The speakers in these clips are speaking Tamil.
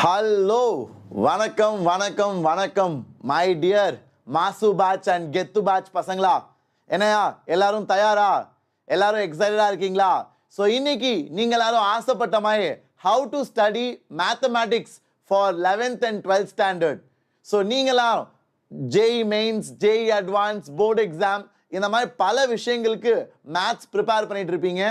ஹலோ வணக்கம் வணக்கம் வணக்கம் மை டியர் மாசு பேட்ச் அண்ட் கெத்து பேட்ச் பசங்களா, என்னையா எல்லாரும் தயாரா? எல்லாரும் எக்ஸைட்டடா இருக்கீங்களா? ஸோ இன்னைக்கு நீங்க எல்லாரும் ஆசைப்பட்ட மாதிரி how to study mathematics for 11th and 12th standard. So நீங்களாம் JEE mains, JEE advance, board exam இந்த மாதிரி பல விஷயங்களுக்கு மேத்ஸ் ப்ரிப்பேர் பண்ணிட்டு இருப்பீங்க.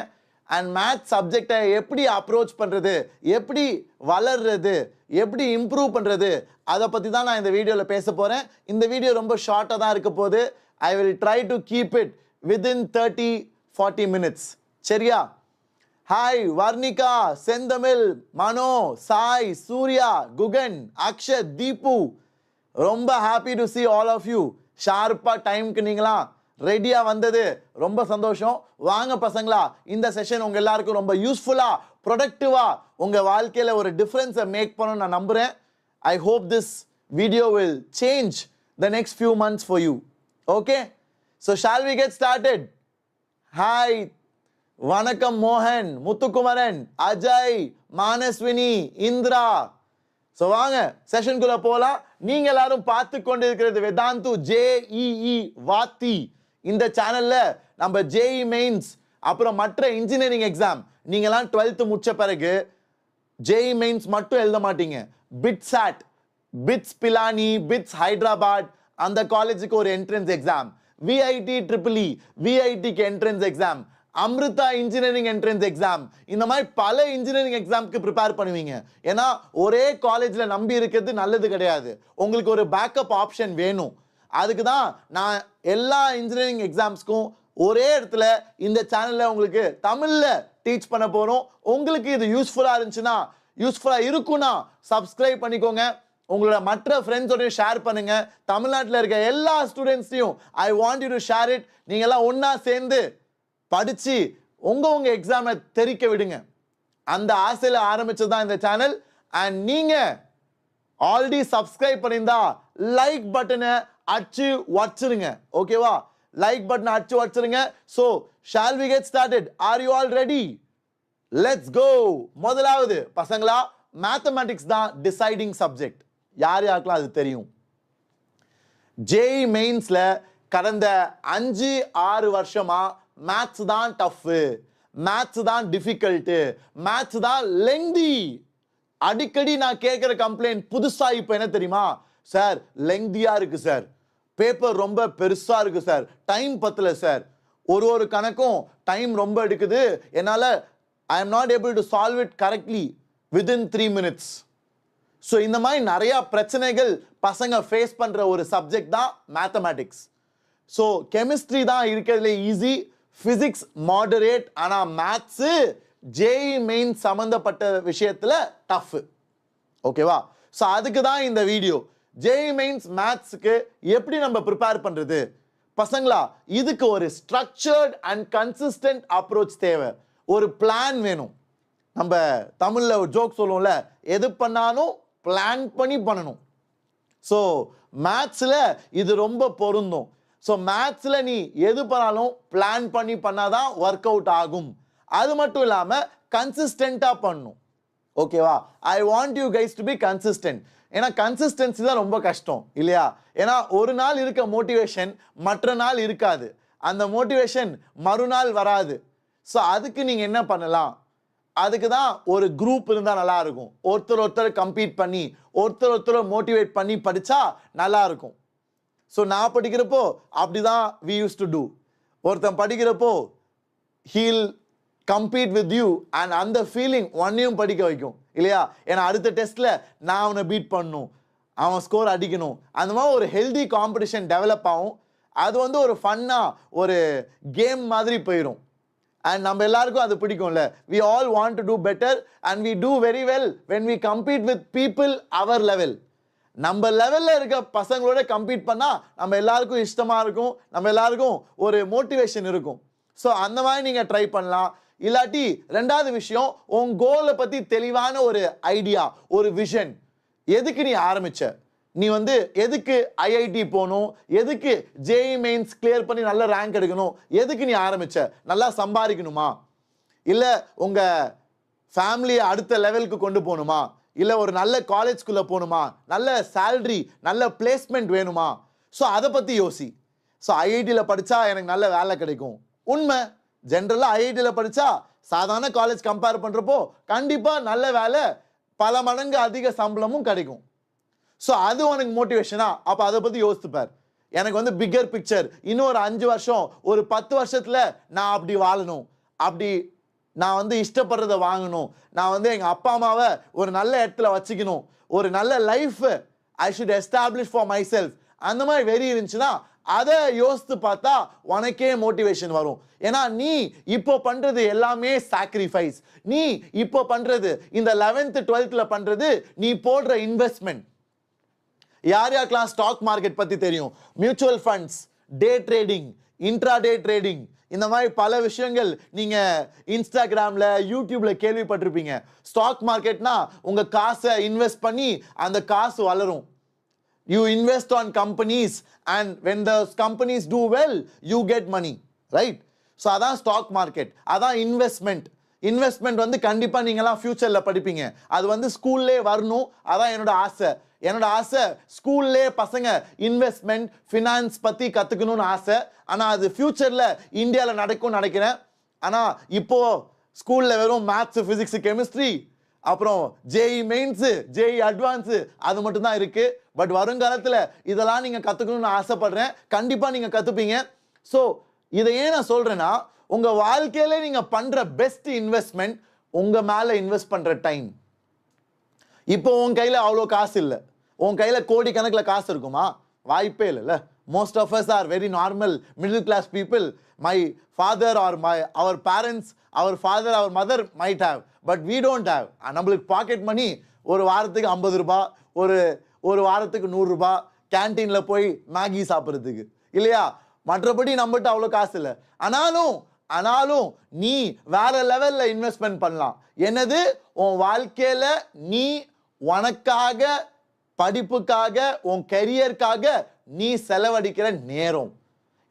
அண்ட் மேத்ஸ் சப்ஜெக்டை எப்படி அப்ரோச் பண்ணுறது, எப்படி வளர்றது, எப்படி இம்ப்ரூவ் பண்ணுறது, அதை பற்றி தான் நான் இந்த வீடியோவில் பேச போகிறேன். இந்த வீடியோ ரொம்ப ஷார்ட்டாக தான் இருக்க போகுது. I will try to keep it within 30-40 minutes. சரியா? ஹாய் வர்ணிகா, செந்தமிழ், மனோ, சாய், சூர்யா, குகன், அக்ஷத், தீபு, ரொம்ப happy to see all of you. ஷார்ப்பாக டைமுக்கு நீங்களாம் ரெடியாக வந்தது ரொம்ப சந்தோஷம். வாங்க பசங்களா, இந்த செஷன் உங்கள் எல்லாருக்கும் ரொம்ப யூஸ்ஃபுல்லாக, ப்ரொடக்டிவாக உங்கள் வாழ்க்கையில் ஒரு டிஃப்ரென்ஸை மேக் பண்ணணும்னு நான் நம்புகிறேன். I hope this video will change the next few months for you. Okay, so shall we get started? Hi வணக்கம் மோகன், முத்துக்குமரன், அஜய், மானஸ்வினி, இந்திரா. ஸோ வாங்க செஷனுக்குள்ள போகலாம். நீங்க எல்லாரும் பார்த்து கொண்டு இருக்கிறது வேதாந்து ஜேஇஇ வாத்தி. இந்த சேனல்ல நம்ம ஜேஇ மெயின்ஸ் அப்புறம் மற்ற இன்ஜினியரிங் எக்ஸாம், நீங்களாம் 12th முடிச்ச பிறகு ஜேஇ மெயின்ஸ் மட்டும் எழுத மாட்டீங்க. BITSAT, BITS Pilani, BITS Hyderabad, அந்த காலேஜுக்கு ஒரு என்ட்ரன்ஸ் எக்ஸாம், விஐடி ட்ரிபிள்இ, விஐடிக்கு entrance exam, Amrita engineering entrance exam, இந்த மாதிரி பல இன்ஜினியரிங் எக்ஸாம்க்கு ப்ரிப்பேர் பண்ணுவீங்க. ஏன்னா ஒரே காலேஜில் நம்பி இருக்கிறது நல்லது கிடையாது. உங்களுக்கு ஒரு பேக்கப் ஆப்ஷன் வேணும். அதுக்கு தான் நான் எல்லா இன்ஜினியரிங் எக்ஸாம்ஸ்க்கும் ஒரே இடத்துல இந்த சேனலில் உங்களுக்கு தமிழில் டீச் பண்ண போகிறோம். உங்களுக்கு இது யூஸ்ஃபுல்லாக இருந்துச்சுன்னா, யூஸ்ஃபுல்லாக இருக்குன்னா சப்ஸ்கிரைப் பண்ணிக்கோங்க. உங்களோட மற்ற ஃப்ரெண்ட்ஸோடய ஷேர் பண்ணுங்க. தமிழ்நாட்டில் இருக்க எல்லா ஸ்டூடெண்ட்ஸையும் I want you to share it. நீங்கள்லாம் ஒன்றா சேர்ந்து படிச்சு உங்க எக்ஸாமை தெரிக்க விடுங்க. அந்த ஆசையில் ஆரம்பிச்சது தான் இந்த சேனல். அண்ட் நீங்க ஆல்ரெடி சப்ஸ்கிரைப் பண்ணியிருந்தா லைக் பட்டனை அடிச்சு வச்சிருங்க. ஓகேவா? லைக் பட்டனை அடிச்சு வச்சிருங்க. So shall we get started? Are you all ready? Let's go. முதலாவது பசங்களா, மேத்தமேட்டிக்ஸ் தான் டிசைடிங் சப்ஜெக்ட். யார் யாருக்கெல்லாம் அது தெரியும்? ஜேஇ மெயின்ஸ்ல கடந்த 5-6 வருஷமா மேத்ஸ் தான் டஃப்பு, மேத்ஸ் தான் டிஃபிகல்ட்டு, மேத்ஸ் தான் லெங்தி. அடிக்கடி நான் கேட்குற கம்ப்ளைண்ட் புதுசா இப்போ என்ன தெரியுமா? சார் லெங்தியா இருக்கு சார், பேப்பர் ரொம்ப பெருசா இருக்கு சார், டைம் பத்தல சார், ஒரு கணக்கும் டைம் ரொம்ப எடுக்குது, என்னால் I am not able to solve it correctly within 3 minutes. So இந்த மாதிரி நிறைய பிரச்சனைகள் பசங்க ஃபேஸ் பண்ற ஒரு சப்ஜெக்ட் தான் மேத்தமேட்டிக்ஸ். ஸோ கெமிஸ்ட்ரி தான் இருக்கிறதுல ஈஸி, பிசிக்ஸ் மாடரேட், ஆனா மேத்ஸ் ஜேஇ மெயின் சம்பந்தப்பட்ட விஷயத்துல டஃப். ஓகேவா? ஸோ அதுக்கு தான் இந்த வீடியோ. ஜேஇ மெயின்ஸ் மேத்ஸ்க்கு எப்படி நம்ம ப்ரிப்பேர் பண்றது பசங்களா? இதுக்கு ஒரு ஸ்ட்ரக்சர்ட் அண்ட் கன்சிஸ்டன்ட் அப்ரோச் தேவை. ஒரு பிளான் வேணும். நம்ம தமிழ்ல ஒரு ஜோக் சொல்லுவோம்ல, எது பண்ணாலும் பிளான் பண்ணி பண்ணணும். ஸோ மேத்ஸ்ல இது ரொம்ப பொருந்தும். ஸோ மேத்ஸில் நீ எது பண்ணாலும் பிளான் பண்ணி பண்ணாதான் ஒர்க் அவுட் ஆகும். அது மட்டும் இல்லாமல் கன்சிஸ்டண்ட்டாக பண்ணணும். ஓகேவா? ஐ want you guys to be consistent. ஏன்னா கன்சிஸ்டன்சி தான் ரொம்ப கஷ்டம் இல்லையா? ஏன்னா ஒரு நாள் இருக்க மோட்டிவேஷன் மற்ற நாள் இருக்காது, அந்த மோட்டிவேஷன் மறுநாள் வராது. ஸோ அதுக்கு நீங்கள் என்ன பண்ணலாம்? அதுக்கு தான் ஒரு குரூப் இருந்தால் நல்லா இருக்கும். ஒருத்தர் கம்பீட் பண்ணி ஒருத்தர் மோட்டிவேட் பண்ணி படித்தா நல்லா இருக்கும். ஸோ நான் படிக்கிறப்போ அப்படிதான் we used to do. ஒருத்தன் படிக்கிறப்போ he'll compete with you and அந்த ஃபீலிங் ஒன்னையும் படிக்க வைக்கும் இல்லையா? ஏன்னா அடுத்த டெஸ்ட்ல நான் அவனை பீட் பண்ணணும், அவன் ஸ்கோர் அடிக்கணும், அந்த மாதிரி ஒரு ஹெல்தி காம்படிஷன் டெவலப் ஆகும். அது ஒரு ஃபன்னா ஒரு கேம் மாதிரி போயிடும். அண்ட் நம்ம எல்லாருக்கும் அது பிடிக்கும்ல. we all want to do better and we do very well when we compete with people our level. நம்ம லெவல்ல இருக்க பசங்களோட கம்பீட் பண்ணா நம்ம எல்லாருக்கும் இஷ்டமா இருக்கும், நம்ம எல்லாருக்கும் ஒரு மோட்டிவேஷன் இருக்கும். ஸோ அந்த மாதிரி நீங்க ட்ரை பண்ணலாம். இல்லாட்டி ரெண்டாவது விஷயம், உன் கோலை பத்தி தெளிவான ஒரு ஐடியா, ஒரு விஷன். எதுக்கு நீ ஆரம்பிச்ச? நீ எதுக்கு ஐஐடி போகணும், எதுக்கு ஜேஇ மெயின்ஸ் கிளியர் பண்ணி நல்ல ரேங்க் எடுக்கணும், எதுக்கு நீ ஆரம்பிச்ச? நல்லா சம்பாதிக்கணுமா, இல்லை உங்க ஃபேமிலியை அடுத்த லெவலுக்கு கொண்டு போகணுமா, இல்லை ஒரு நல்ல காலேஜ்குள்ளே போகணுமா, நல்ல சேல்ரி, நல்ல பிளேஸ்மெண்ட் வேணுமா, ஸோ அதை பற்றி யோசி. ஸோ ஐஐடியில் படித்தா எனக்கு நல்ல வேலை கிடைக்கும். உண்மை, ஜென்ரலாக ஐஐடியில் படித்தா சாதாரண காலேஜ் கம்பேர் பண்ணுறப்போ கண்டிப்பாக நல்ல வேலை, பல மடங்கு அதிக சம்பளமும் கிடைக்கும். ஸோ அது உனக்கு மோட்டிவேஷனா? அப்போ அதை பற்றி யோசித்துப்பார். எனக்கு வந்து பிக்கர் பிக்சர், இன்னும் ஒரு 5 வருஷம், ஒரு 10 வருஷத்தில் நான் அப்படி வாழணும், அப்படி நான் வந்து இஷ்டப்படுறத வாங்கணும், நான் வந்து எங்கள் அப்பா அம்மாவை ஒரு நல்ல இடத்துல வச்சுக்கணும், ஒரு நல்ல life I should establish for my self, அந்த மாதிரி வெறி இருந்துச்சுன்னா அதை யோசித்து பார்த்தா உனக்கே மோட்டிவேஷன் வரும். ஏன்னா நீ இப்போ பண்றது எல்லாமே சாக்ரிஃபைஸ். நீ இப்போ பண்றது, இந்த 11th 12th பண்றது, நீ போடுற இன்வெஸ்ட்மெண்ட். யார் யாருக்கெல்லாம் ஸ்டாக் மார்க்கெட் பத்தி தெரியும், மியூச்சுவல் ஃபண்ட்ஸ், டே ட்ரேடிங், இன்ட்ராடே ட்ரேடிங், இந்த மாதிரி பல விஷயங்கள் நீங்க இன்ஸ்டாகிராம்ல, யூடியூப்ல கேள்விப்பட்டிருப்பீங்க. ஸ்டாக் மார்க்கெட்னா உங்க காசை இன்வெஸ்ட் பண்ணி அந்த காசு வளரும். You invest on companies and when those companies do well, you get money, right? So அதான் ஸ்டாக் மார்க்கெட், அதான் இன்வெஸ்ட்மெண்ட். இன்வெஸ்ட்மெண்ட் வந்து கண்டிப்பா நீங்களாம் ஃபியூச்சர்ல படிப்பீங்க. அது வந்து ஸ்கூல்லே வரணும், அதான் என்னோட ஆசை. என்னோட ஆசை ஸ்கூல்லே பசங்க இன்வெஸ்ட்மெண்ட், ஃபினான்ஸ் பத்தி கத்துக்கணும்னு ஆசை. ஆனா அது ஃபியூச்சர்ல இந்தியால நடக்கும்னு நினைக்கிறேன். ஆனா இப்போ ஸ்கூல்ல வெறும் மேத்ஸ், பிசிக்ஸ், கெமிஸ்ட்ரி, அப்புறம் ஜேஇ மெயின்ஸு, ஜேஇ அட்வான்ஸு, அது மட்டும்தான் இருக்கு. பட் வருங்காலத்தில் இதெல்லாம் நீங்கள் கற்றுக்கணும்னு ஆசைப்படுறேன். கண்டிப்பாக நீங்கள் கற்றுப்பீங்க. ஸோ இதை ஏன் நான் சொல்கிறேன்னா, உங்கள் வாழ்க்கையில் நீங்கள் பண்ணுற பெஸ்ட் இன்வெஸ்ட்மெண்ட் உங்கள் மேலே இன்வெஸ்ட் பண்ணுற டைம். இப்போ உன் கையில் அவ்வளோ காசு இல்லை, உன் கையில் கோடி கணக்கில் காசு இருக்குமா? வாய்ப்பே இல்லைல்ல. Most of us are very normal middle class people. My father or our parents, our father, our mother might have, but we don't have. நம்மளுக்கு பாக்கெட் மணி ஒரு வாரத்துக்கு 50 ரூபாய், ஒரு வாரத்துக்கு 100 ரூபாய், கேன்டீனில் போய் மேகி சாப்பிட்றதுக்கு, இல்லையா? மற்றபடி நம்மகிட்ட அவ்வளோ காசு இல்லை. ஆனாலும் நீ வேற லெவலில் இன்வெஸ்ட்மெண்ட் பண்ணலாம். என்னது? உன் வாழ்க்கையில் நீ உனக்காக, படிப்புக்காக, உன் கெரியருக்காக நீ செலவழிக்கிற நேரம்.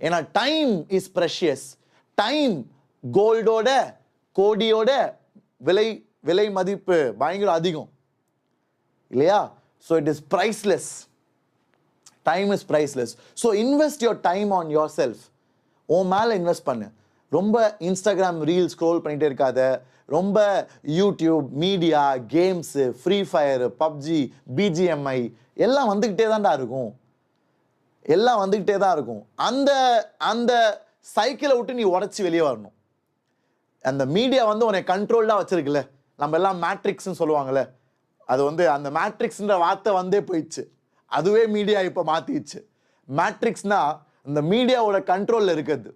ஏன்னா டைம் இஸ் ப்ரெஷியஸ். டைம் கோல்டோட, கோடியோட விலை மதிப்பு பயங்கர அதிகம், இல்லையா? So it is priceless. Time is priceless. So invest your time on your self. உன் மேலே இன்வெஸ்ட் பண்ணு. ரொம்ப இன்ஸ்டாகிராம் ரீல் ஸ்க்ரோல் பண்ணிகிட்டே இருக்காத. ரொம்ப YouTube, media, games, free fire, PUBG, BGMI எல்லாம் வந்துக்கிட்டே தான்டா இருக்கும். எல்லாம் வந்துக்கிட்டே தான் இருக்கும். அந்த சைக்கிளை விட்டு நீ உடச்சி வெளியே வரணும். அந்த மீடியா வந்து உன்னை கண்ட்ரோல்டாக வச்சிருக்குல்ல, நம்ம எல்லாம் மேட்ரிக்ஸ்ன்னு சொல்லுவாங்கள்ல, அது வந்து அந்த மேட்ரிக்ஸ்ன்ற வார்த்தை வந்தே போயிடுச்சு. அதுவே மீடியா இப்போ மாற்றிடுச்சு. மேட்ரிக்ஸ்னா இந்த மீடியாவோட கண்ட்ரோலில் இருக்குது.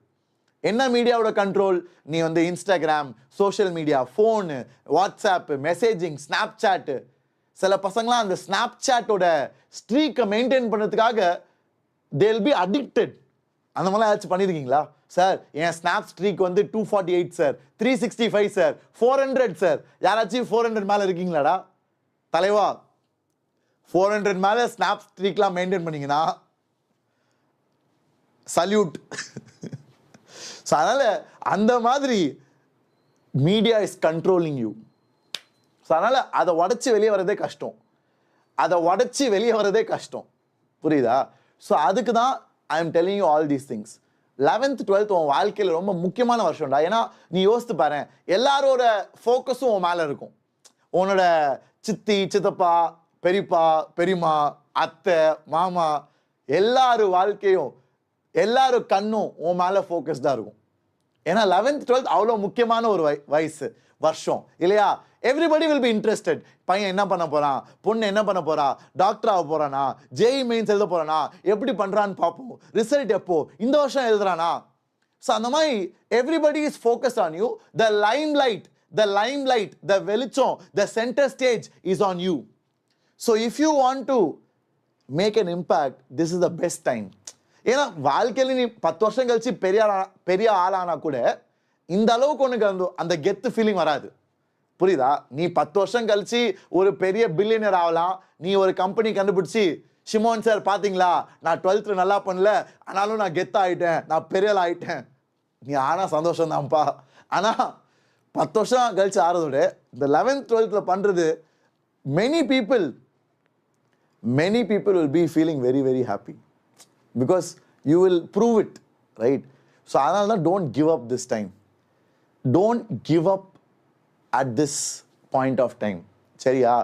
என்ன மீடியாவோட கண்ட்ரோல்? நீ வந்து Instagram, social media, phone, WhatsApp, messaging, Snapchat. சில பசங்களாம் அந்த ஸ்னாப் சாட்டோட ஸ்ட்ரீக்கை மெயின்டைன் பண்ணுறதுக்காக they will be addicted. அந்த மாதிரிலாம் ஏதாச்சும் பண்ணியிருக்கீங்களா? சார் என் ஸ்னாப் ஸ்ட்ரீக் வந்து 248 சார், 365 சார், 400 சார். யாராச்சும் 400 மேலே இருக்கீங்களாடா? தலைவா, 400 மேலே ஸ்னாப் ஸ்ட்ரீக்லாம் மெயின்டைன் பண்ணீங்கன்னா சல்யூட். ஸோ அதனால் அந்த மாதிரி media is controlling you. So அதனால் அதை உடச்சி வெளியே வரதே கஷ்டம். புரியுதா? ஸோ அதுக்கு தான் I am telling you all these things. 11th 12th உன் வாழ்க்கையில் ரொம்ப முக்கியமான வருஷம்டா. ஏன்னா நீ யோசித்து பாரு, எல்லாரோட ஃபோக்கஸும் உன் மேலே இருக்கும். உன்னோட சித்தி, சித்தப்பா, பெரியப்பா, பெரியம்மா, அத்தை, மாமா, எல்லாரும் வாழ்க்கையும், எல்லாரும் கண்ணும் உன் மேலே ஃபோக்கஸ்டாக இருக்கும். ஏன்னா 11th 12th அவ்வளோ முக்கியமான ஒரு வருஷம், இல்லையா? Everybody will be interested. பையன் என்ன பண்ண போறான், பொண்ணு என்ன பண்ண போறா, டாக்டர் ஆக போறானா, ஜேஇ மெயின்ஸ் எழுத போறானா, எப்படி பண்றான்னு பார்ப்போம், ரிசல்ட் எப்போ, இந்த வருஷம் எழுதுறானா. ஸோ அந்த மாதிரி everybody is focused on you. The limelight, the வெளிச்சம், the centre stage is on you. So if you want to make an impact, this is the best time. ஏன்னா வாழ்க்கையில் நீ 10 வருஷம் கழிச்சு பெரிய ஆளானா கூட இந்த அளவுக்கு உனக்கு அந்த கெத்து ஃபீலிங் வராது. புரியுதா? நீ 10 வருஷம் கழிச்சு ஒரு பெரிய பில்லியனர் ஆகலாம். நீ ஒரு கம்பெனி கண்டுபிடிச்சி, ஷிமோன் சார் பார்த்தீங்களா, நான் 12th நல்லா பண்ணல, ஆனாலும் நான் கெத்த ஆகிட்டேன், நான் பெரிய ஆள் ஆகிட்டேன். நீ ஆனால் சந்தோஷம் தான்ப்பா. ஆனால் 10 வருஷம் கழிச்சு ஆறதோட இந்த 11th 12th பண்ணுறது many people will be feeling very, very happy because you will prove it, right? So, don't give up this time. Don't give up at this point of time. சரியா?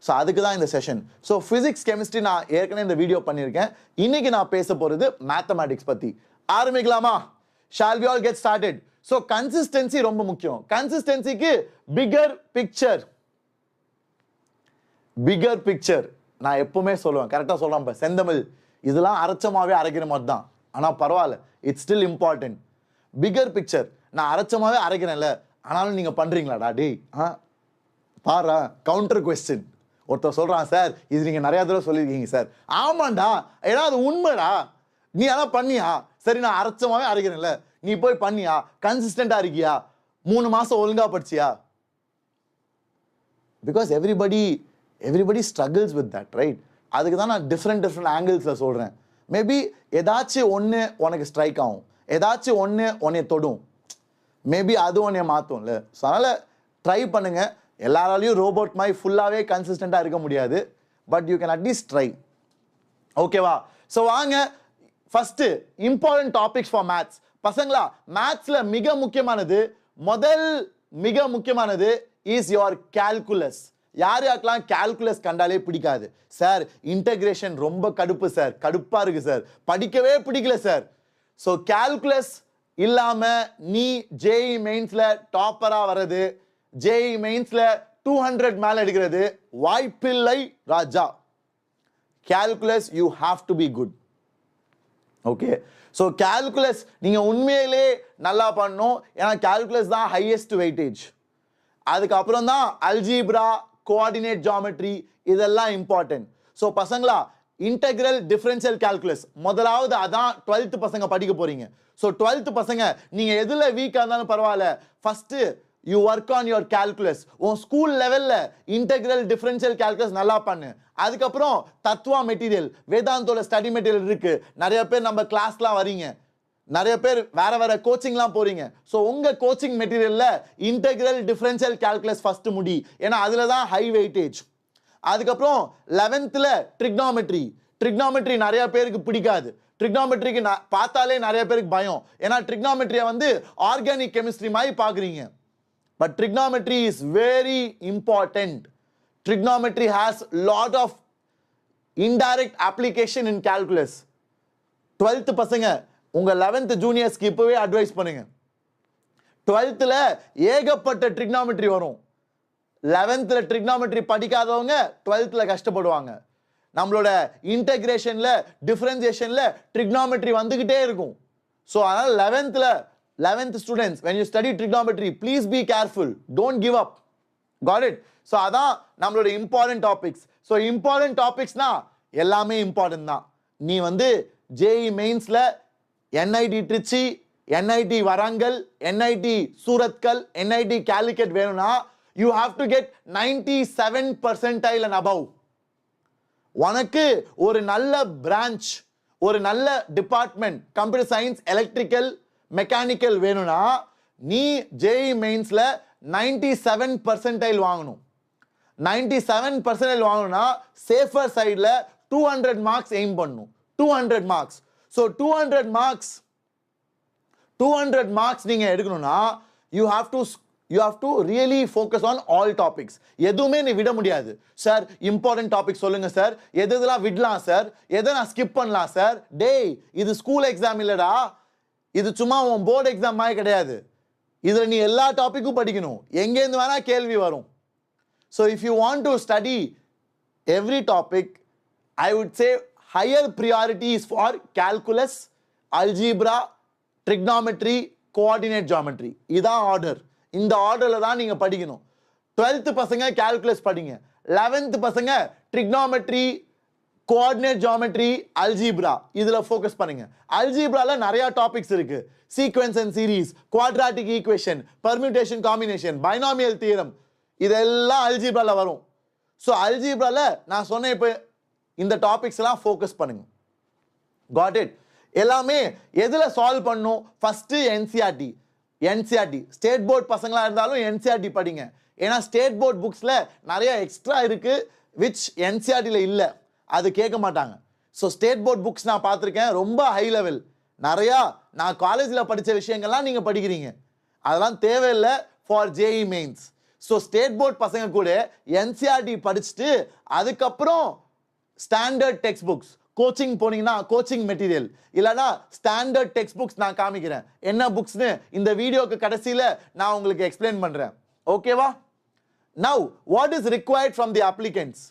ஸோ அதுக்கு தான் இந்த செஷன். ஸோ ஃபிசிக்ஸ் கெமிஸ்ட்ரி நான் ஏற்கனவே இந்த வீடியோ பண்ணியிருக்கேன். இன்னைக்கு நான் பேச போகிறது மேத்தமேட்டிக்ஸ் பற்றி. ஆரம்பிக்கலாமா? Shall we all get started? So consistency ரொம்ப முக்கியம். கன்சிஸ்டன்சிக்கு பிகர் பிக்சர் நான் எப்பவுமே சொல்லுவேன், கரெக்டாக சொல்கிறேன். செந்தமிழ் இதெல்லாம் அரைச்சமாவே அரைக்கிற மாதிரி தான், ஆனால் பரவாயில்ல, it's still important. Bigger picture, நான் அரைச்சமாவே அரைக்கிறேன்ல, ஆனாலும் நீங்கள் பண்ணுறீங்களாடா டேய்? பாரா கவுண்டர் கொஸ்டின். ஒருத்தர் சொல்கிறான், சார் இது நீங்கள் நிறையா தடவை சொல்லியிருக்கீங்க சார். ஆமாண்டா, ஏன்னா அது உண்மைடா. நீ ஆனால் பண்ணியா? சரி, நான் அரைச்சமாவே அரைக்கிறேன்ல, நீ போய் பண்ணியா? கன்சிஸ்டண்டாக இருக்கியா? 3 மாதம் ஒழுங்காக படிச்சியா? Because everybody struggles with that, right? அதுக்கு தான் நான் டிஃப்ரெண்ட் ஆங்கிள்ஸில் சொல்கிறேன். மேபி ஏதாச்சும் ஒன்று உனக்கு ஸ்ட்ரைக் ஆகும், ஏதாச்சும் ஒன்று உன்னைய தொடும், மேபி அது உன்னைய மாற்றும்ல. ஸோ அதனால் ட்ரை பண்ணுங்க. எல்லாராலையும் ரோபோட் மாதிரி ஃபுல்லாகவே கன்சிஸ்டண்ட்டாக இருக்க முடியாது, but you can at least try. ஓகேவா? ஸோ வாங்க, first important topics for maths. பசங்களா, மேத்ஸில் மிக முக்கியமானது இஸ் யுவர் கால்குலஸ். யாருக்கெல்லாம் கால்குலஸ் கண்டாலே பிடிக்காது? சார் இன்டகிரேஷன் ரொம்ப கடுப்பு சார், கடுப்பாக இருக்கு சார், படிக்கவே பிடிக்கல சார். ஸோ கால்குலஸ் இல்லாமல் நீ ஜேஇ மெயின்ஸில் டாப்பராக வர்றது, ஜேஇ மெயின்ஸில் 200 மேலே எடுக்கிறது வாய்ப்பில்லை ராஜா. Calculus you have to be good. Okay, so calculus நீங்கள் உண்மையிலே நல்லா பண்ணணும். ஏன்னா கால்குலஸ் தான் ஹையஸ்ட் வெயிட்டேஜ். அதுக்கப்புறம் தான் அல்ஜீப்ரா, கோஆர்டினேட் ஜியோமெட்ரி, இதெல்லாம் இம்பார்ட்டன்ட். ஸோ பசங்களா, இன்டெக்ரல் டிஃபரன்ஷியல் கால்குலஸ் முதலாவது அதான் 12th பசங்க படிக்க போறீங்க. ஸோ 12th பசங்க நீங்க எதுல வீக்கா இருந்தாலும் பரவாயில்ல, first you work on your calculus. உன் ஸ்கூல் லெவல்ல இன்டெக்ரல் டிஃபரன்ஷியல் கால்குலஸ் நல்லா பண்ணு. அதுக்கப்புறம் தத்துவா மெட்டீரியல், வேதாந்தோட ஸ்டடி மெட்டீரியல் இருக்கு. நிறைய பேர் நம்ம கிளாஸ்லாம் வரீங்க, நிறைய பேர் வேற கோச்சிங்லாம் போறீங்க. ஸோ உங்க கோச்சிங் மெட்டீரியல்ல இன்டெக்ரல் டிஃபரன்ஷியல் கால்குலஸ் ஃபர்ஸ்ட் முடி, ஏன்னா அதுல தான் ஹை வெயிட்டேஜ். அதுக்கப்புறம் 11th ட்ரிக்னாமெட்ரி நிறைய பேருக்கு பிடிக்காது. ட்ரிக்னாமெட்ரிக்கு பார்த்தாலே நிறைய பேருக்கு பயம், ஏன்னா ட்ரிக்னாமெட்ரியை ஆர்கானிக் கெமிஸ்ட்ரி மாதிரி பார்க்குறீங்க. But trigonometry is very important. Trigonometry has lot of indirect application in calculus. 12th பசங்க உங்க 11th ஜூனியர்ஸ்க்கு இப்பவே அட்வைஸ் பண்ணுங்க. 12th ஏகப்பட்ட ட்ரிக்னாமெட்ரி வரும். 11th ட்ரிக்னாமெட்ரி படிக்காதவங்க 12th கஷ்டப்படுவாங்க. நம்மளோட இன்டெகிரேஷன்ல, டிஃபரன்சியேஷன்ல ட்ரிக்னாமெட்ரி வந்துகிட்டே இருக்கும். ஸோ அதனால 11th students, when you study trigonometry, please be careful, don't give up. Got it? So அதான் நம்மளோட இம்பார்ட்டன்ட் டாபிக்ஸ். ஸோ இம்பார்ட்டன்ட் டாபிக்ஸ்னா எல்லாமே இம்பார்ட்டன்ட் தான். நீ ஜேஇ மெயின்ஸ்ல NIT Trichy, NIT Warangal, NIT Surathkal, NIT Calicut வேணும்னா you have to get 97 percentile and above. உனக்கு ஒரு நல்ல பிரான்ச், ஒரு நல்ல department, computer science, electrical, mechanical வேணும்னா நீ ஜேஇ மெயின்ஸ்ல 97 percentile வாங்கணும். 97 percentile வாங்கணும்னா சேஃபர் சைடில் 200 மார்க்ஸ் எய்ம் பண்ணணும். 200 மார்க்ஸ். ஸோ 200 மார்க்ஸ் நீங்க எடுக்கணும்னா you have to really focus on all topics. எதுவுமே நீ விட முடியாது. சார் இம்பார்ட்டன்ட் டாபிக் சொல்லுங்க சார், எதெல்லாம் விடலாம் சார், எதை நான் ஸ்கிப் பண்ணலாம் சார். டேய், இது ஸ்கூல் எக்ஸாம் இல்லடா, இது சும்மா உன் போர்டு எக்ஸாம் மாதிரி கிடையாது. இதுல நீ எல்லா டாபிக்கும் படிக்கணும், எங்கேருந்து வேணா கேள்வி வரும். So if you want to study every topic, I would say higher priority is for calculus, algebra, trigonometry, coordinate geometry. இதான் ஆர்டர். இந்த ஆர்டர்ல தான் நீங்க படிக்கணும். 12th பசங்க கால்குலஸ் படிங்க, 11th பசங்க trigonometry, coordinate geometry, algebra இதுல ஃபோக்கஸ் பண்ணுங்க. அல்ஜீப்ரால நிறைய டாபிக்ஸ் இருக்கு. Sequence and series, quadratic equation, permutation combination, binomial theorem, இதெல்லாம் அல்ஜீப்ரால வரும். ஸோ அல்ஜீப்ரால நான் சொன்ன இப்போ இந்த டாபிக்ஸ் எல்லாம் ஃபோக்கஸ் பண்ணுங்க. Got it? எல்லாமே எதுல சால்வ் பண்ணும்? ஃபர்ஸ்ட் என்சிஆர்டி ஸ்டேட் போர்ட் பசங்களா இருந்தாலும் என்சிஆர்டி படிங்க. ஏன்னா ஸ்டேட் போர்ட் புக்ஸில் நிறைய எக்ஸ்ட்ரா இருக்குது விச் என்சிஆர்டியில் இல்லை, அது கேட்க மாட்டாங்க. ஸோ ஸ்டேட் போர்ட் புக்ஸ் நான் பார்த்துருக்கேன், ரொம்ப ஹை லெவல், நிறையா நான் காலேஜில் படித்த விஷயங்கள்லாம் நீங்கள் படிக்கிறீங்க, அதெல்லாம் தேவையில்லை for JEE Mains. So state board பசங்க கூட என்சிஆர்டி படிச்சுட்டு அதுக்கப்புறம் ஸ்டாண்டர்ட் டெக்ஸ்ட் புக்ஸ், கோச்சிங் போனீங்கன்னா கோச்சிங் மெட்டீரியல், இல்லைனா ஸ்டாண்டர்ட் டெக்ஸ்ட் புக்ஸ் நான் காமிக்கிறேன் என்ன புக்ஸ்னு இந்த வீடியோக்கு கடைசியில் நான் உங்களுக்கு எக்ஸ்பிளைன் பண்ணுறேன். ஓகேவா? Now what is required from the applicants?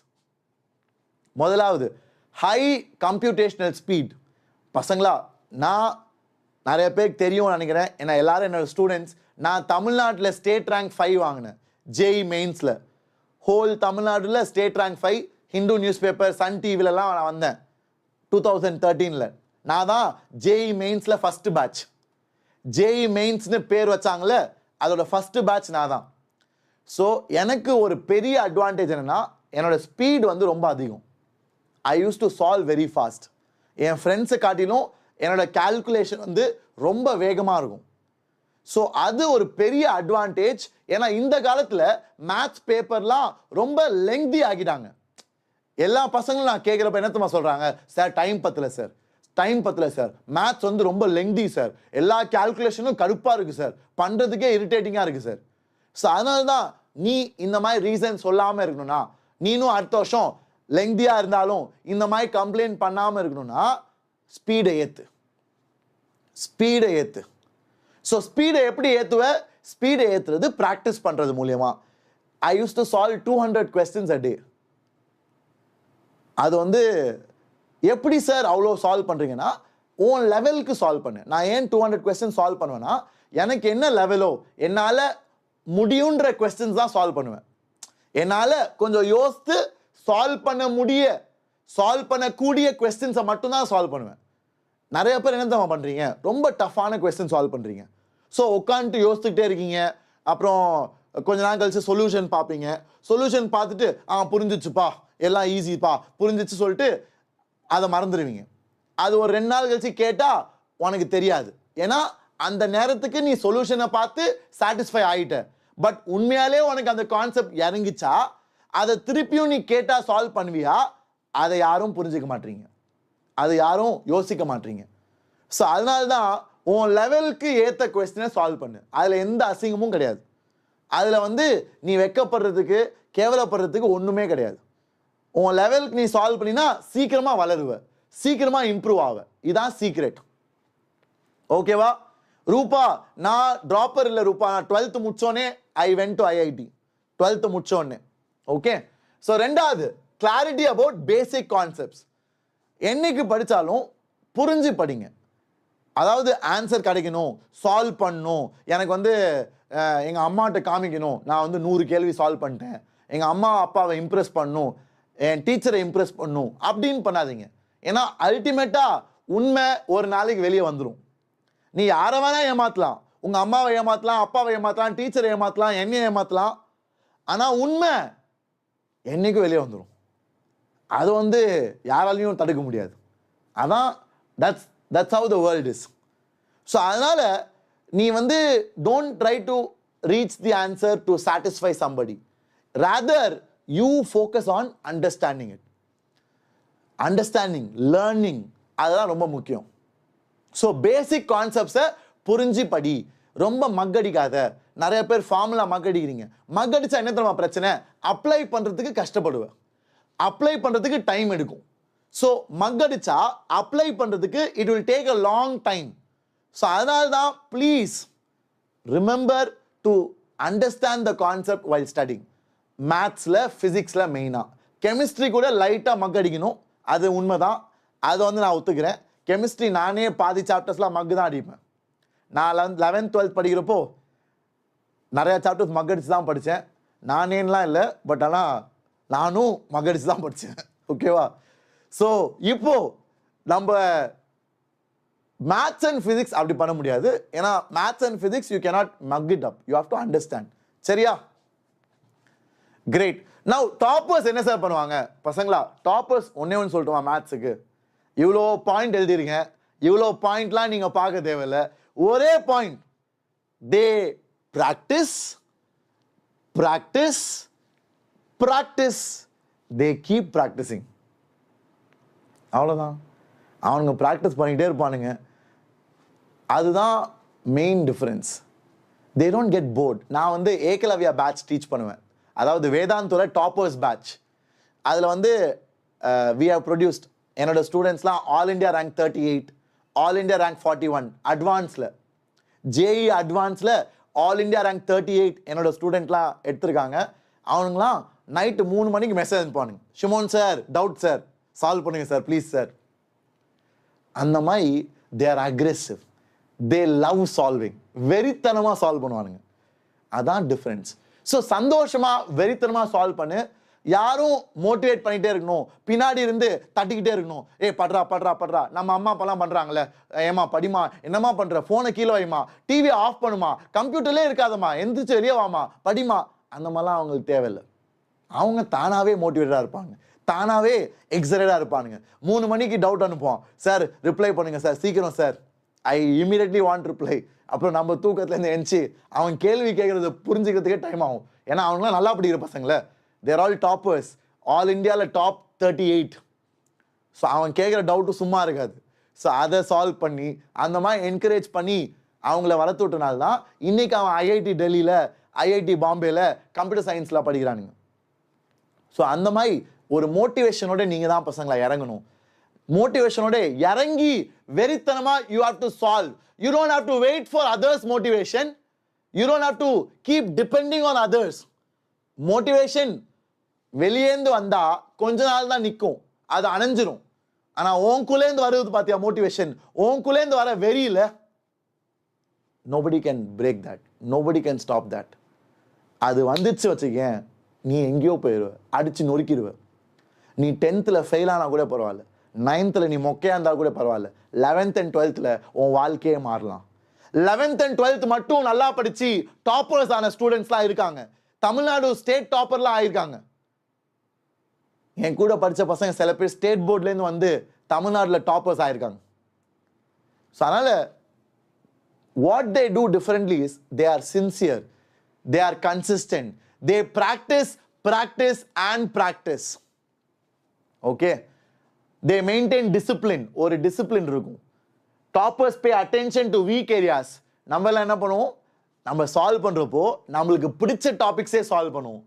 முதலாவது ஹை கம்ப்யூட்டேஷனல் ஸ்பீட். பசங்களா, நான் நிறைய பேருக்கு தெரியும் நினைக்கிறேன், ஏன்னா எல்லாரும் என்னோட ஸ்டூடெண்ட்ஸ். நான் தமிழ்நாட்டில் ஸ்டேட் ரேங்க் 5 வாங்கினேன் ஜேஇ மெயின்ஸில். ஹோல் தமிழ்நாட்டில் state rank 5. Hindu news paper, Sun டிவிலலாம் நான் வந்தேன் 2013. நான் தான் ஜேஇ மெயின்ஸில் ஃபஸ்ட்டு பேட்ச். ஜேஇ மெயின்ஸ்னு பேர் வச்சாங்களே, அதோட ஃபஸ்ட்டு பேட்ச் நான் தான். ஸோ எனக்கு ஒரு பெரிய அட்வான்டேஜ் என்னென்னா, என்னோட ஸ்பீட் வந்து ரொம்ப அதிகம். I use to solve very fast. என் ஃப்ரெண்ட்ஸை காட்டிலும் என்னோட கால்குலேஷன் வந்து ரொம்ப வேகமாக இருக்கும். ஸோ அது ஒரு பெரிய அட்வான்டேஜ். ஏன்னா இந்த காலத்தில் மேத்ஸ் பேப்பர்லாம் ரொம்ப லெங்தி ஆகிட்டாங்க. எல்லா பசங்களும் நான் கேட்குறப்ப என்னத்தமா சொல்கிறாங்க, சார் டைம் பத்தலை சார், டைம் பத்தலை சார், மேத்ஸ் வந்து ரொம்ப லெங்தி சார், எல்லா கால்குலேஷனும் கடுப்பாக இருக்குது சார், பண்ணுறதுக்கே இரிட்டேட்டிங்காக இருக்குது சார். ஸோ அதனால தான் நீ இந்த மாதிரி ரீசன் சொல்லாமல் இருக்கணும்னா, நீனும் அடுத்த வருஷம் லெங்தியாக இருந்தாலும் இந்த மாதிரி கம்ப்ளைண்ட் பண்ணாமல் இருக்கணும்னா ஸ்பீடை ஏற்று, ஸ்பீடை ஏற்று. ஸோ ஸ்பீடை எப்படி ஏற்றுவ? ஸ்பீடை ஏற்றுறது ப்ராக்டிஸ் பண்ணுறது மூலியமா. I use to solve 200 questions a day. அது வந்து எப்படி சார் அவ்வளோ சால்வ் பண்ணுறீங்கன்னா, உன் லெவலுக்கு சால்வ் பண்ணு. நான் ஏன் 200 questions சால்வ் பண்ணுவேன்னா, எனக்கு என்ன லெவலோ என்னால் முடியுன்ற கொஸ்டின்ஸ் தான் சால்வ் பண்ணுவேன். என்னால் கொஞ்சம் யோசித்து சால்வ் பண்ணக்கூடிய கொஸ்டின்ஸை மட்டும்தான் சால்வ் பண்ணுவேன். நிறைய பேர் என்ன தான் பண்ணுறீங்க, ரொம்ப டஃப்பான கொஸ்டின் சால்வ் பண்ணுறீங்க. ஸோ உட்காந்துட்டு யோசிச்சுக்கிட்டே இருக்கீங்க, அப்புறம் கொஞ்ச நாள் கழிச்சு சொல்யூஷன் பார்ப்பீங்க. சொல்யூஷன் பார்த்துட்டு புரிஞ்சிச்சுப்பா, எல்லாம் ஈஸிப்பா, புரிஞ்சிச்சு சொல்லிட்டு அதை மறந்துடுவீங்க. அது ஒரு 2 நாள் கழிச்சு கேட்டால் உனக்கு தெரியாது. ஏன்னா அந்த நேரத்துக்கு நீ சொல்யூஷனை பார்த்து சாட்டிஸ்ஃபை ஆகிட்ட. பட் உண்மையாலே உனக்கு அந்த கான்செப்ட் இறங்கிச்சா, அதை திருப்பியும் நீ கேட்டால் சால்வ் பண்ணுவியா? அதை யாரும் புரிஞ்சிக்க மாட்டீங்க, அதை யாரும் யோசிக்க மாட்டீங்க. ஸோ அதனால தான் உன் லெவலுக்கு ஏற்ற கொஸ்டினை சால்வ் பண்ணு. அதில் எந்த அசிங்கமும் கிடையாது. அதில் வந்து நீ வெக்கப்படுறதுக்கு கேவலப்படுறதுக்கு ஒன்றுமே கிடையாது. உன் லெவலுக்கு நீ சால்வ் பண்ணினா சீக்கிரமாக வளருவ, சீக்கிரமாக இம்ப்ரூவ் ஆவ. இதுதான் சீக்ரெட். ஓகேவா? ரூபா, நான் ட்ராப்பர் இல்லை ரூபா. நான் 12th முடிச்சோன்னே I went to IIT. 12th முடிச்சோன்னே. ஓகே. ஸோ ரெண்டாவது, கிளாரிட்டி அபவுட் பேசிக் கான்செப்ட்ஸ். என்னைக்கு படித்தாலும் புரிஞ்சு படிங்க. அதாவது ஆன்சர் கிடைக்கணும், சால்வ் பண்ணணும், எனக்கு வந்து எங்கள் அம்மாட்ட காமிக்கணும் நான் வந்து 100 கேள்வி சால்வ் பண்ணிட்டேன், எங்கள் அம்மா அப்பாவை இம்ப்ரெஸ் பண்ணணும், என் டீச்சரை இம்ப்ரெஸ் பண்ணணும் அப்படின்னு பண்ணாதீங்க. ஏன்னா அல்டிமேட்டாக உண்மை ஒரு நாளைக்கு வெளியே வந்துடும். நீ யாரை வேணா ஏமாற்றலாம், உங்கள் அம்மாவை ஏமாற்றலாம், அப்பாவை ஏமாற்றலாம், டீச்சரை ஏமாற்றலாம், என்னையை ஏமாற்றலாம். ஆனால் உண்மை என்னைக்கும் வெளியே வந்துடும். அது வந்து யாராலையும் தடுக்க முடியாது. அதான் that's how the world is. So அதனால் நீ வந்து don't try to reach the answer to satisfy somebody. Rather you focus on understanding it. Understanding, learning, அதுதான் ரொம்ப முக்கியம். ஸோ பேசிக் கான்செப்ட்ஸை புரிஞ்சு படி, ரொம்ப மக்கடிக்காத. நிறைய பேர் ஃபார்முலா மக்கடிக்கிறீங்க. மக்கடிச்சா என்ன தெரியுமா பிரச்சனை? அப்ளை பண்ணுறதுக்கு கஷ்டப்படுவேன், அப்ளை பண்ணுறதுக்கு டைம் எடுக்கும். ஸோ மக்கடிச்சா அப்ளை பண்ணுறதுக்கு it will take a long time. So அதனால தான் please remember to understand the concept while studying. மேத்ஸில், ஃபிசிக்ஸில் மெயினாக, கெமிஸ்ட்ரி கூட லைட்டாக மக்கடிக்கணும், அது உண்மை தான், அதை வந்து நான் ஒத்துக்கிறேன். கெமிஸ்ட்ரி நானே பாதி சாப்டர்ஸ்லாம் மக்கு தான் அடிப்பேன். நான் 11th 12th படிக்கிறப்போ நிறையா சாப்டர்ஸ் மக்கடிச்சு தான் படித்தேன். நானேலாம் இல்லை, பட் ஆனால் நானும் மக்கடிச்சு தான் படித்தேன். ஓகேவா? ஸோ இப்போ நம்ம மேத்ஸ் அண்ட் ஃபிசிக்ஸ் அப்படி பண்ண முடியாது. ஏன்னா maths and physics you cannot mug it up, you have to understand. சரியா? கிரேட். நவ் டாப்பர்ஸ் என்ன சார் பண்ணுவாங்க? பசங்களா, டாப்பர்ஸ் ஒன்னே ஒன்று சொல்லட்டுமா? மேத்ஸுக்கு இவ்வளோ பாயிண்ட் எழுதிருங்க, இவ்வளோ பாயிண்ட்லாம் நீங்கள் பார்க்க தேவையில்லை. ஒரே point, they practice, practice, practice. They keep practicing. அவ்வளோதான். அவனுங்க ப்ராக்டிஸ் பண்ணிகிட்டே இருப்பானுங்க. அதுதான் main difference. They don't get board. நான் வந்து ஏகலவ்யா பேட்ச் டீச் பண்ணுவேன். அதாவது வேதாந்தோட டாப்பர்ஸ் பேட்ச். அதில் வந்து வி ஹவ் ப்ரொடியூஸ்ட் என்னோட ஸ்டூடெண்ட்ஸ்லாம் all India rank 38, all India rank 41, அட்வான்ஸில் ஜேஇ அட்வான்ஸில் ஆல் இண்டியா ரேங்க் 38 என்னோட ஸ்டூடெண்ட்லாம் எடுத்திருக்காங்க. அவனுங்களாம் நைட்டு 3 மணிக்கு மெசேஜ் அனுப்புவானுங்க. Shimon sir, doubt sir, solve பண்ணுங்க சார், ப்ளீஸ் சார். அந்த மாதிரி they are aggressive. They love solving. வெறித்தனமாக சால்வ் பண்ணுவானுங்க. அதான் டிஃப்ரென்ஸ். ஸோ சந்தோஷமாக வெறித்தனமாக சால்வ் பண்ணு. யாரும் மோட்டிவேட் பண்ணிகிட்டே இருக்கணும், பின்னாடி இருந்து தட்டிக்கிட்டே இருக்கணும். படுறா படுறா படுறா. நம்ம அம்மா அப்பாலாம் பண்ணுறாங்களே, ஏமா படிமா, என்னம்மா பண்ணுற, ஃபோனை கீழே வைமா, டிவியை ஆஃப் பண்ணுமா, கம்ப்யூட்டர்லேயே இருக்காதம்மா, எந்திரிச்சு வெளியே வாமா, படிமா. அந்த மாதிரிலாம் அவங்களுக்கு தேவையில்லை. அவங்க தானாகவே மோட்டிவேட்டடாக இருப்பாங்க, தானாகவே எக்ஸைட்டடாக இருப்பானுங்க. 3 மணிக்கு டவுட் அனுப்புவோம், சார் ரிப்ளை பண்ணுங்கள் சார், சீக்கிரம் சார், ஐ இமீடியட்லி வாண்ட் ரிப்ளை. அப்புறம் நம்ம தூக்கத்துலேருந்து எந்திச்சு அவன் கேள்வி கேட்குறது புரிஞ்சுக்கிறதுக்கே டைம் ஆகும். ஏன்னா அவங்களாம் நல்லா படிக்கிற பசங்களே, தேர் ஆல் டாப்பர்ஸ். ஆல் இண்டியாவில் டாப் 38. ஸோ அவன் கேட்குற டவுட்டு சும்மா இருக்காது. ஸோ அதை சால்வ் பண்ணி அந்த மாதிரி என்கரேஜ் பண்ணி அவங்கள வளர்த்து விட்டனால தான் இன்றைக்கி அவன் ஐஐடி டெல்லியில், ஐஐடி பாம்பேயில் கம்ப்யூட்டர் சயின்ஸில் படிக்கிறானுங்க. ஸோ அந்த மாதிரி ஒரு மோட்டிவேஷனோட நீங்கள் தான் பசங்களை இறங்கணும். மோட்டிவேஷனோட இறங்கி வெறித்தனமாக you have to solve. You don't have to wait for others motivation. You don't have to keep depending on others. Motivation வெளியேந்து வந்தா கொஞ்ச நாள் தான் நிற்கும், அது அணைஞ்சிரும். ஆனால் ஓங்குலேருந்து வருவது பார்த்தியா மோட்டிவேஷன், ஓங்குலேருந்து வர வெறியில் nobody can break that, nobody can stop that. அது வந்துச்சு வச்சுக்கேன், நீ எங்கேயோ போயிடுவ, அடிச்சு நொறுக்கிடுவ. நீ 10th ஃபெயில் ஆனால் கூட பரவாயில்ல, 9th நீ மொக்கையாக இருந்தால் கூட பரவாயில்ல, 11th and 12th உன் வாழ்க்கையே மாறலாம். 11th and 12th மட்டும் நல்லா படிச்சு டாப்பர்ஸ் ஆன ஸ்டூடெண்ட்ஸ்லாம் இருக்காங்க. தமிழ்நாடு ஸ்டேட் டாப்பர்லாம் ஆயிருக்காங்க. என் கூட படித்த பசங்க சில பேர் ஸ்டேட் போர்ட்லேருந்து வந்து தமிழ்நாட்டில் டாப்பர்ஸ் ஆயிருக்காங்க. ஸோ அதனால் what they do differently is they are sincere, they are consistent, they practice and practice. Okay, they maintain discipline. ஒரு discipline இருக்கும். Toppers pay attention to weak areas. நம்ம எல்லாம் என்ன பண்ணுவோம், நம்ம சால்வ் பண்ணுறப்போ நம்மளுக்கு பிடிச்ச டாபிக்ஸே சால்வ் பண்ணுவோம்.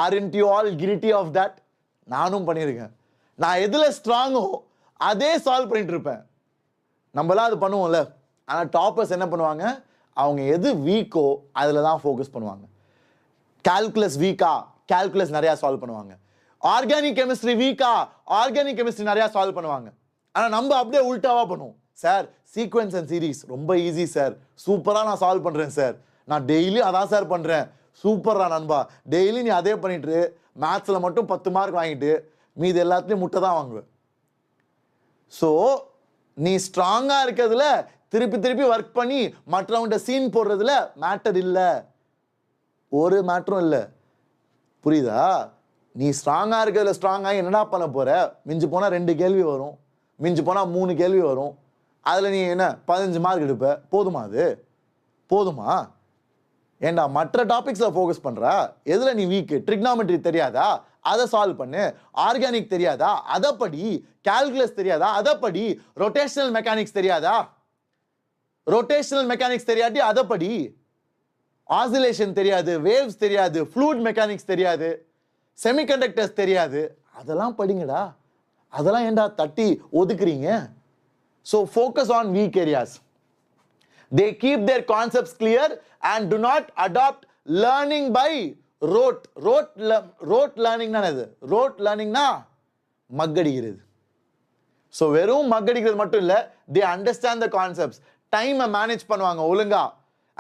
aren't you all guilty of that? நானும் பண்ணியிருக்கேன். நான் எதில் ஸ்ட்ராங்கோ அதே சால்வ் பண்ணிட்டு இருப்பேன். நம்மளாம் அது பண்ணுவோம்ல. ஆனால் டாப்பர்ஸ் என்ன பண்ணுவாங்க, அவங்க எது வீக்கோ அதில் தான் ஃபோக்கஸ் பண்ணுவாங்க. கால்குலஸ் வீக்கா, கால்குலஸ் நிறையா சால்வ் பண்ணுவாங்க. ஆர்கானிக் கெமிஸ்ட்ரி வீக்கா, ஆர்கானிக் கெமிஸ்ட்ரி நிறையா சால்வ் பண்ணுவாங்க. ஆனால் நம்ம அப்படியே உல்ட்டாவாக பண்ணுவோம். சார் சீக்வென்ஸ் அண்ட் சீரீஸ் ரொம்ப ஈஸி சார், சூப்பராக நான் சால்வ் பண்ணுறேன் சார், நான் டெய்லி அதான் சார் பண்ணுறேன். சூப்பரா நண்பா, டெய்லி நீ அதே பண்ணிட்டு மேத்ஸில் மட்டும் 10 மார்க் வாங்கிட்டு மீது எல்லாத்துலேயும் முட்டை தான் வாங்குவேன். ஸோ நீ ஸ்ட்ராங்காக இருக்கிறதுல திருப்பி திருப்பி ஒர்க் பண்ணி மற்றவங்கிட்ட சீன் போடுறதுல மேட்டர் இல்லை, ஒரு மேட்டரும் இல்லை. புரியுதா? நீ ஸ்ட்ராங்காக இருக்கிறதுல ஸ்ட்ராங்காக என்னடா பண்ண போகிற? மிஞ்சி போனால் 2 கேள்வி வரும், மிஞ்சி போனால் 3 கேள்வி வரும். அதில் நீ என்ன 15 மார்க் எடுப்ப? போதுமா? அது போதுமா? ஏண்டா மற்ற டாபிக்ஸில் ஃபோக்கஸ் பண்ணுறா? எதில் நீ வீக்கு? ட்ரிக்னாமெட்ரி தெரியாதா? அதை சால்வ் பண்ணு. ஆர்கானிக் தெரியாதா? அதை படி. கால்குலஸ் தெரியாதா? அதை படி. ரொட்டேஷனல் மெக்கானிக்ஸ் தெரியாதா? ரொட்டேஷனல் மெக்கானிக்ஸ் தெரியாட்டி அதை படி. ஆசிலேஷன் தெரியாது, வேவ்ஸ் தெரியாது, ஃப்ளூயிட் மெக்கானிக்ஸ் தெரியாது, செமிகண்டக்டர்ஸ் தெரியாது, அதெல்லாம் படிங்கடா. அதெல்லாம் ஏண்டா தட்டி ஒதுக்குறீங்க? So focus on weak areas. They keep their concepts clear and do not adopt learning by rote. Rote learning na edu? Rote learning na maggadikirathu. So verum maggadikirathu mattum illa, they understand the concepts. Time manage பண்ணுவாங்க ஒழுங்கா.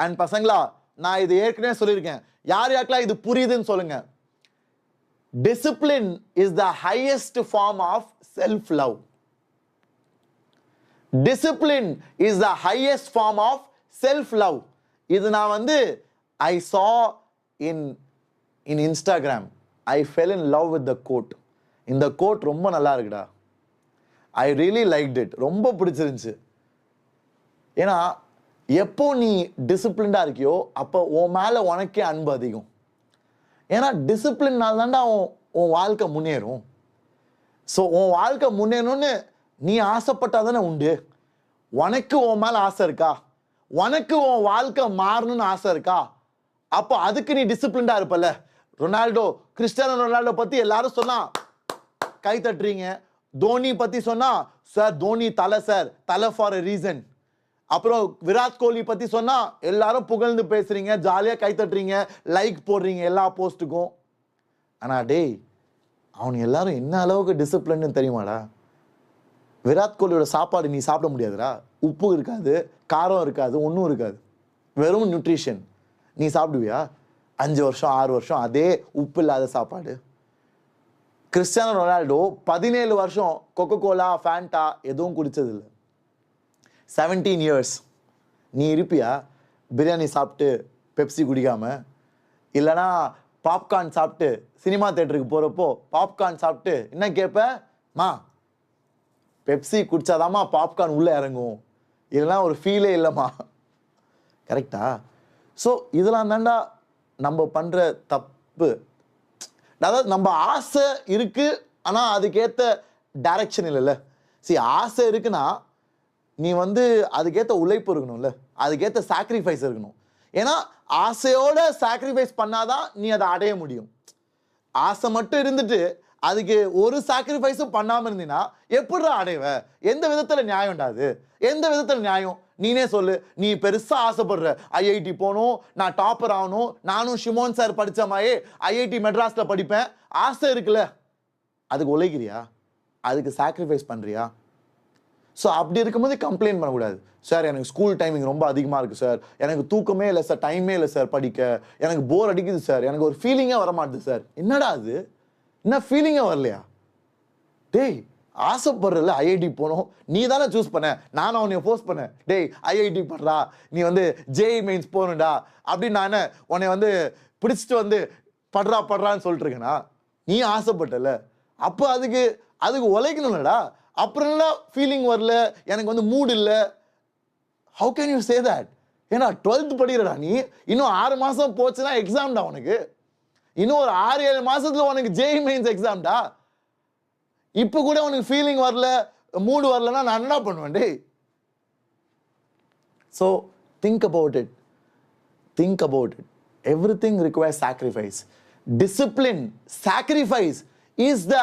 And பசங்களா, நான் இது ஏற்கனவே சொல்லியிருக்கேன், யார் யாருக்கெல்லாம் இது புரியுதுன்னு சொல்லுங்க. Discipline is the highest form of self-love. Discipline is the highest form of self-love. இது நான் வந்து I saw in Instagram. I fell in love with the quote. இந்த quote ரொம்ப நல்லா இருக்குடா. I really liked it. ரொம்ப பிடிச்சிருந்துச்சு. ஏன்னா எப்போ நீ டிசிப்ளின்டாக இருக்கியோ அப்போ உன் மேலே உனக்கே அன்பு அதிகம். ஏன்னா டிசிப்ளின்னால தாண்டா உன் வாழ்க்கை முன்னேறும். ஸோ உன் வாழ்க்கை முன்னேறணும்னு நீ ஆசைப்பட்டாதானே உண்டு. உனக்கு உன் மேல ஆசை இருக்கா? உனக்கு உன் வாழ்க்கை மாறணும்னு ஆசை இருக்கா? அப்போ அதுக்கு நீ டிசிப்ளின்டா இருப்பல. ரொனால்டோ, கிறிஸ்டியானோ ரொனால்டோ பத்தி எல்லாரும் சொன்னா கை தட்டுறீங்க. தோனி பத்தி சொன்னா சார் தோனி தலை சார், தலை ஃபார் எ ரீசன். அப்புறம் விராட் கோலி பத்தி சொன்னா எல்லாரும் புகழ்ந்து பேசுறீங்க, ஜாலியா கை தட்டுறீங்க, லைக் போடுறீங்க எல்லா போஸ்ட்டுக்கும். ஆனா டேய், அவனுக்கு எல்லாரும் என்ன அளவுக்கு டிசிப்ளின்னு தெரியுமாடா? விராட் கோலியோட சாப்பாடு நீ சாப்பிட முடியாதுடா. உப்பு இருக்காது, காரம் இருக்காது, ஒன்றும் இருக்காது, வெறும் நியூட்ரிஷன். நீ சாப்பிடுவியா? 5 வருஷம் 6 வருஷம் அதே உப்பு இல்லாத சாப்பாடு. கிறிஸ்டியானோ ரொனால்டோ 17 வருஷம் கொக்கோ கோலா, ஃபேண்டா எதுவும் குடிச்சதில்லை. 17 இயர்ஸ். நீ இருப்பியா பிரியாணி சாப்பிட்டு பெப்சி குடிக்காம? இல்லைனா பாப்கார்ன் சாப்பிட்டு சினிமா தேட்டருக்கு போகிறப்போ பாப்கார்ன் சாப்பிட்டு என்ன கேட்ப? மா பெப்சி குடிச்சாதாம்மா பாப்கார்ன் உள்ளே இறங்கும், இல்லைனா ஒரு ஃபீலே இல்லைம்மா. கரெக்டா? ஸோ இதெல்லாம் தாண்டா நம்ம பண்ணுற தப்பு. அதாவது நம்ம ஆசை இருக்கு, ஆனால் அதுக்கேற்ற டைரக்ஷன் இல்லைல்ல. சரி, ஆசை இருக்குன்னா நீ அதுக்கேற்ற உழைப்பு இருக்கணும்ல, அதுக்கேற்ற சாக்ரிஃபைஸ் இருக்கணும். ஏன்னா ஆசையோட சாக்ரிஃபைஸ் பண்ணாதான் நீ அதை அடைய முடியும். ஆசை மட்டும் இருந்துட்டு அதுக்கு ஒரு சாக்ரிஃபைஸும் பண்ணாமல் இருந்தீங்கன்னா எப்படிடா அடைவ? எந்த விதத்தில் நியாயம்டா அது? எந்த விதத்தில் நியாயம்? நீனே சொல்லு. நீ பெருசா ஆசைப்படுற ஐஐடி போகணும், நான் டாப்பர் ஆகணும், நானும் ஷிமோன் சார் படித்த மாதிரி ஐஐடி மெட்ராஸ்ல படிப்பேன், ஆசை இருக்குல்ல, அதுக்கு உழைக்கிறியா? அதுக்கு சாக்ரிஃபைஸ் பண்றியா? ஸோ அப்படி இருக்கும்போது கம்ப்ளைண்ட் பண்ணக்கூடாது. சார் எனக்கு ஸ்கூல் டைமிங் ரொம்ப அதிகமாக இருக்குது சார், எனக்கு தூக்கமே இல்லை சார், டைமே இல்லை சார் படிக்க, எனக்கு போர் அடிக்குது சார், எனக்கு ஒரு ஃபீலிங்கே வரமாட்டுது சார். என்னடா அது? என்ன ஃபீலிங்கே வரலையா? டேய், ஆசைப்படுறல ஐஐடி போகணும், நீ தானே சூஸ் பண்ண, நானும் அவனைய போஸ்ட் பண்ணேன். டேய் ஐஐடி படுறா, நீ ஜேஇ மெயின்ஸ் போகணும்டா அப்படின்னு நான் உன்னை பிடிச்சிட்டு படுறான்னு சொல்லிட்டு இருக்கேனா? நீ ஆசைப்பட்டல, அப்போ அதுக்கு உழைக்கணும்லடா. அப்புறம் என்ன ஃபீலிங் வரல, எனக்கு மூட் இல்லை. How can you say that? ஏன்னா 12th படிக்கிறடா நீ, இன்னும் 6 மாதம் போச்சுன்னா எக்ஸாம்டா உனக்கு. இன்னும் ஒரு 6-7 மாசத்துல உனக்கு ஜேஇ மெயின்ஸ் எக்ஸாம்டா. இப்போ கூட உனக்கு ஃபீலிங் வரல, மூடு வரலன்னா நான் என்ன பண்ணுவேன்? டேய், so think about it. Think about it. Everything requires sacrifice. Discipline, sacrifice is the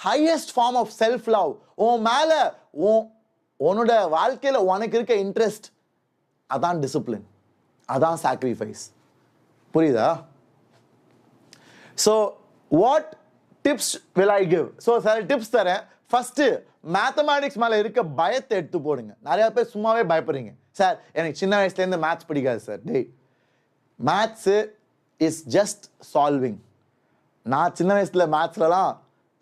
highest form of self love. உன் மேல உன்னோட வாழ்க்கையில உனக்கு இருக்க இன்ட்ரெஸ்ட், அதான் டிசிப்ளின், அதான் சாக்ரிஃபைஸ். புரியுதா? So what tips will I give? So சில டிப்ஸ் தரேன். ஃபர்ஸ்ட், மேத்தமேட்டிக்ஸ் மேலே இருக்க பயத்தை எடுத்து போடுங்க. நிறைய பேர் சும்மாவே பயப்படுறீங்க. சார் எனக்கு சின்ன வயசுலேருந்து மேத்ஸ் பிடிக்காது சார். டேய், மேத்ஸு இஸ் ஜஸ்ட் சால்விங். நான் சின்ன வயசில் மேத்ஸ்லலாம்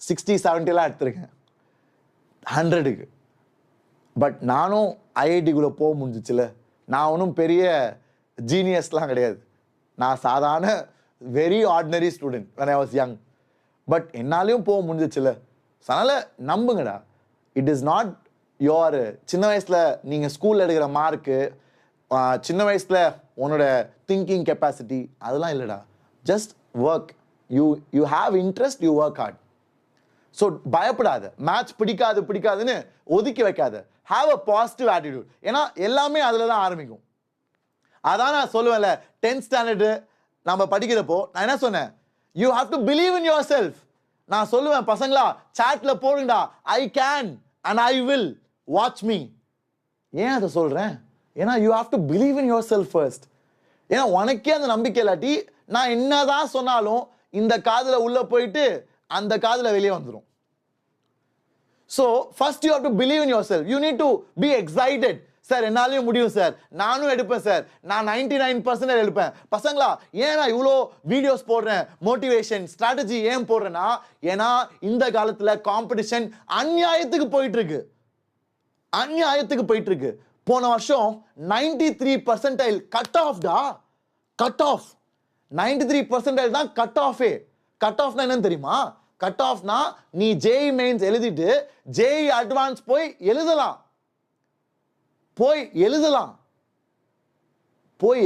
60-70 எடுத்திருக்கேன் 100க்கு. பட் நானும் ஐஐடிக்குள்ளே போக முடிஞ்சிச்சுல. நான் ஒன்றும் பெரிய ஜீனியஸ்லாம் கிடையாது. நான் சாதாரண very ordinary student when I was young. But என்னாலையும் போக முடிஞ்சிச்சுல. அதனால் நம்புங்கடா. இட் இஸ் நாட் யோர் சின்ன வயசில் நீங்கள் ஸ்கூலில் எடுக்கிற மார்க்கு, சின்ன வயசில் உன்னோட திங்கிங் கெப்பாசிட்டி, அதெல்லாம் இல்லைடா. Just work. You have interest, you work hard. So பயப்படாத. மேட்ச் பிடிக்காதுன்னு ஒதுக்கி வைக்காத. Have a positive attitude. ஏன்னா எல்லாமே அதில் தான் ஆரம்பிக்கும். அதான் நான் சொல்லுவேன்ல, 10th ஸ்டாண்டர்டு நம்ம படிக்கிறப்போ நான் என்ன சொன்னேன்? You have to believe in yourself. நான் சொல்லுவேன், பசங்களா சாட்ல போடுங்கடா, I can and I will, watch me. ஏன் அதை சொல்றேன்? ஏன்னா you have to believe in yourself first. ஏன்னா உனக்கே அந்த நம்பிக்கை இல்லாட்டி நான் என்னதான் சொன்னாலும் இந்த காதுல உள்ள போயிட்டு அந்த காதுல வெளியே வந்துடும். So first you have to believe in yourself. You need to be excited. Sir என்னாலையும் முடியும் சார், நானும் எடுப்பேன் சார், நான் 99% எடுப்பேன். பசங்களா, ஏன் நான் இவ்வளோ வீடியோஸ் போடுறேன், மோட்டிவேஷன் ஸ்ட்ராட்டஜி ஏன் போடுறேன்னா, ஏன்னா இந்த காலத்தில் காம்படிஷன் அநியாயத்துக்கு போயிட்டு இருக்கு. போன வருஷம் 93% கட் ஆஃப்டா. கட் ஆஃப் 93% தான் கட் ஆஃபே. கட் ஆஃப்னா என்னன்னு தெரியுமா? கட் ஆஃப்னா நீ ஜேஇ மெயின்ஸ் எழுதிட்டு ஜேஇ அட்வான்ஸ் போய்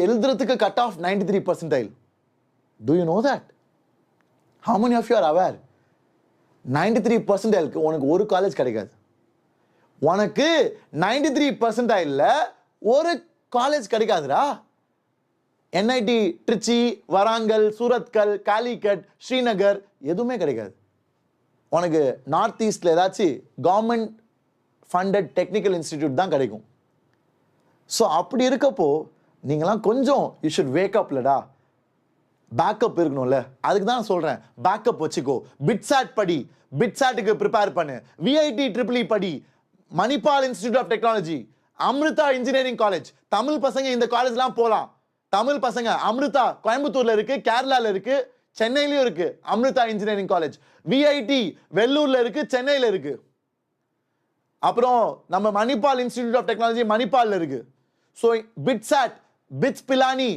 எழுதுறதுக்கு cut off 93%. Do you know that? How many of you are aware? 93% உனக்கு ஒரு காலேஜ் கிடைக்காது. உனக்கு 93% ஒரு காலேஜ் கிடைக்காதுடா. என்ஐடி ட்ரிச்சி, வராங்கல், சூரத்கல், காலிகட், ஸ்ரீநகர் எதுவுமே கிடைக்காது. உனக்கு நார்த் ஈஸ்ட்ல ஏதாச்சும் கவர்மெண்ட் ஃபண்டட் டெக்னிக்கல் இன்ஸ்டிடியூட் தான் கிடைக்கும். ஸோ அப்படி இருக்கப்போ நீங்களாம் கொஞ்சம் யூ ஷுட் வேக் அப்லடா. பேக்கப் இருக்கணும்ல, அதுக்கு தான் சொல்றேன். பேக்கப் வச்சுக்கோ. பிட்சாட் படி, பிட்சாட்டுக்கு ப்ரிப்பேர் பண்ணு. விஐடி ட்ரிபிள் படி, Manipal Institute of Technology, Amrita Engineering College. Tamil பசங்க இந்த காலேஜ்லாம் போகலாம். தமிழ் பசங்க அமிர்தா கோயம்புத்தூர்ல இருக்கு, கேரளால இருக்கு, சென்னையிலயும் இருக்கு அமிர்தா இன்ஜினியரிங் காலேஜ். விஐடி வெள்ளூர்ல இருக்கு, சென்னையில இருக்கு. அப்புறம் நம்ம மணிபால் இன்ஸ்டிடியூட் ஆஃப் டெக்னாலஜி மணிபால்ல இருக்கு. ஸோ பிட்சாட், பிட்ஸ் பிலானி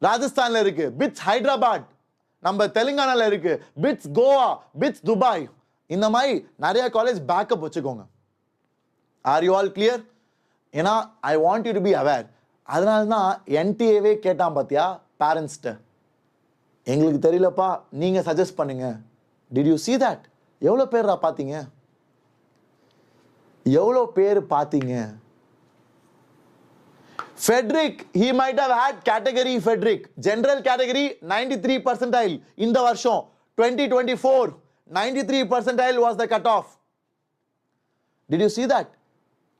ராஜஸ்தான்ல இருக்கு, பிட்ஸ் ஹைதராபாத் நம்ம தெலுங்கானால இருக்கு, பிட்ஸ் கோவா, பிட்ஸ் துபாய். இந்த மாதிரி நிறைய காலேஜ் பேக்கப் வச்சுக்கோங்க. Are you all clear? ஏன்னா I want you to be aware. அதனால தான் என்டிஏவே கேட்டான் பார்த்தியா பேரண்ட்ஸ்கிட்ட. எங்களுக்கு தெரியலப்பா, நீங்க சஜஸ்ட் பண்ணுங்க. Did you see that? எவ்வளோ பேர்ரா பார்த்தீங்க? எவ்வளோ பேர் பார்த்தீங்க? Frederick, he might have had category Frederick. General category 93 percentile. இந்த வருஷம் 2024 93 percentile was the cutoff. Did you see that?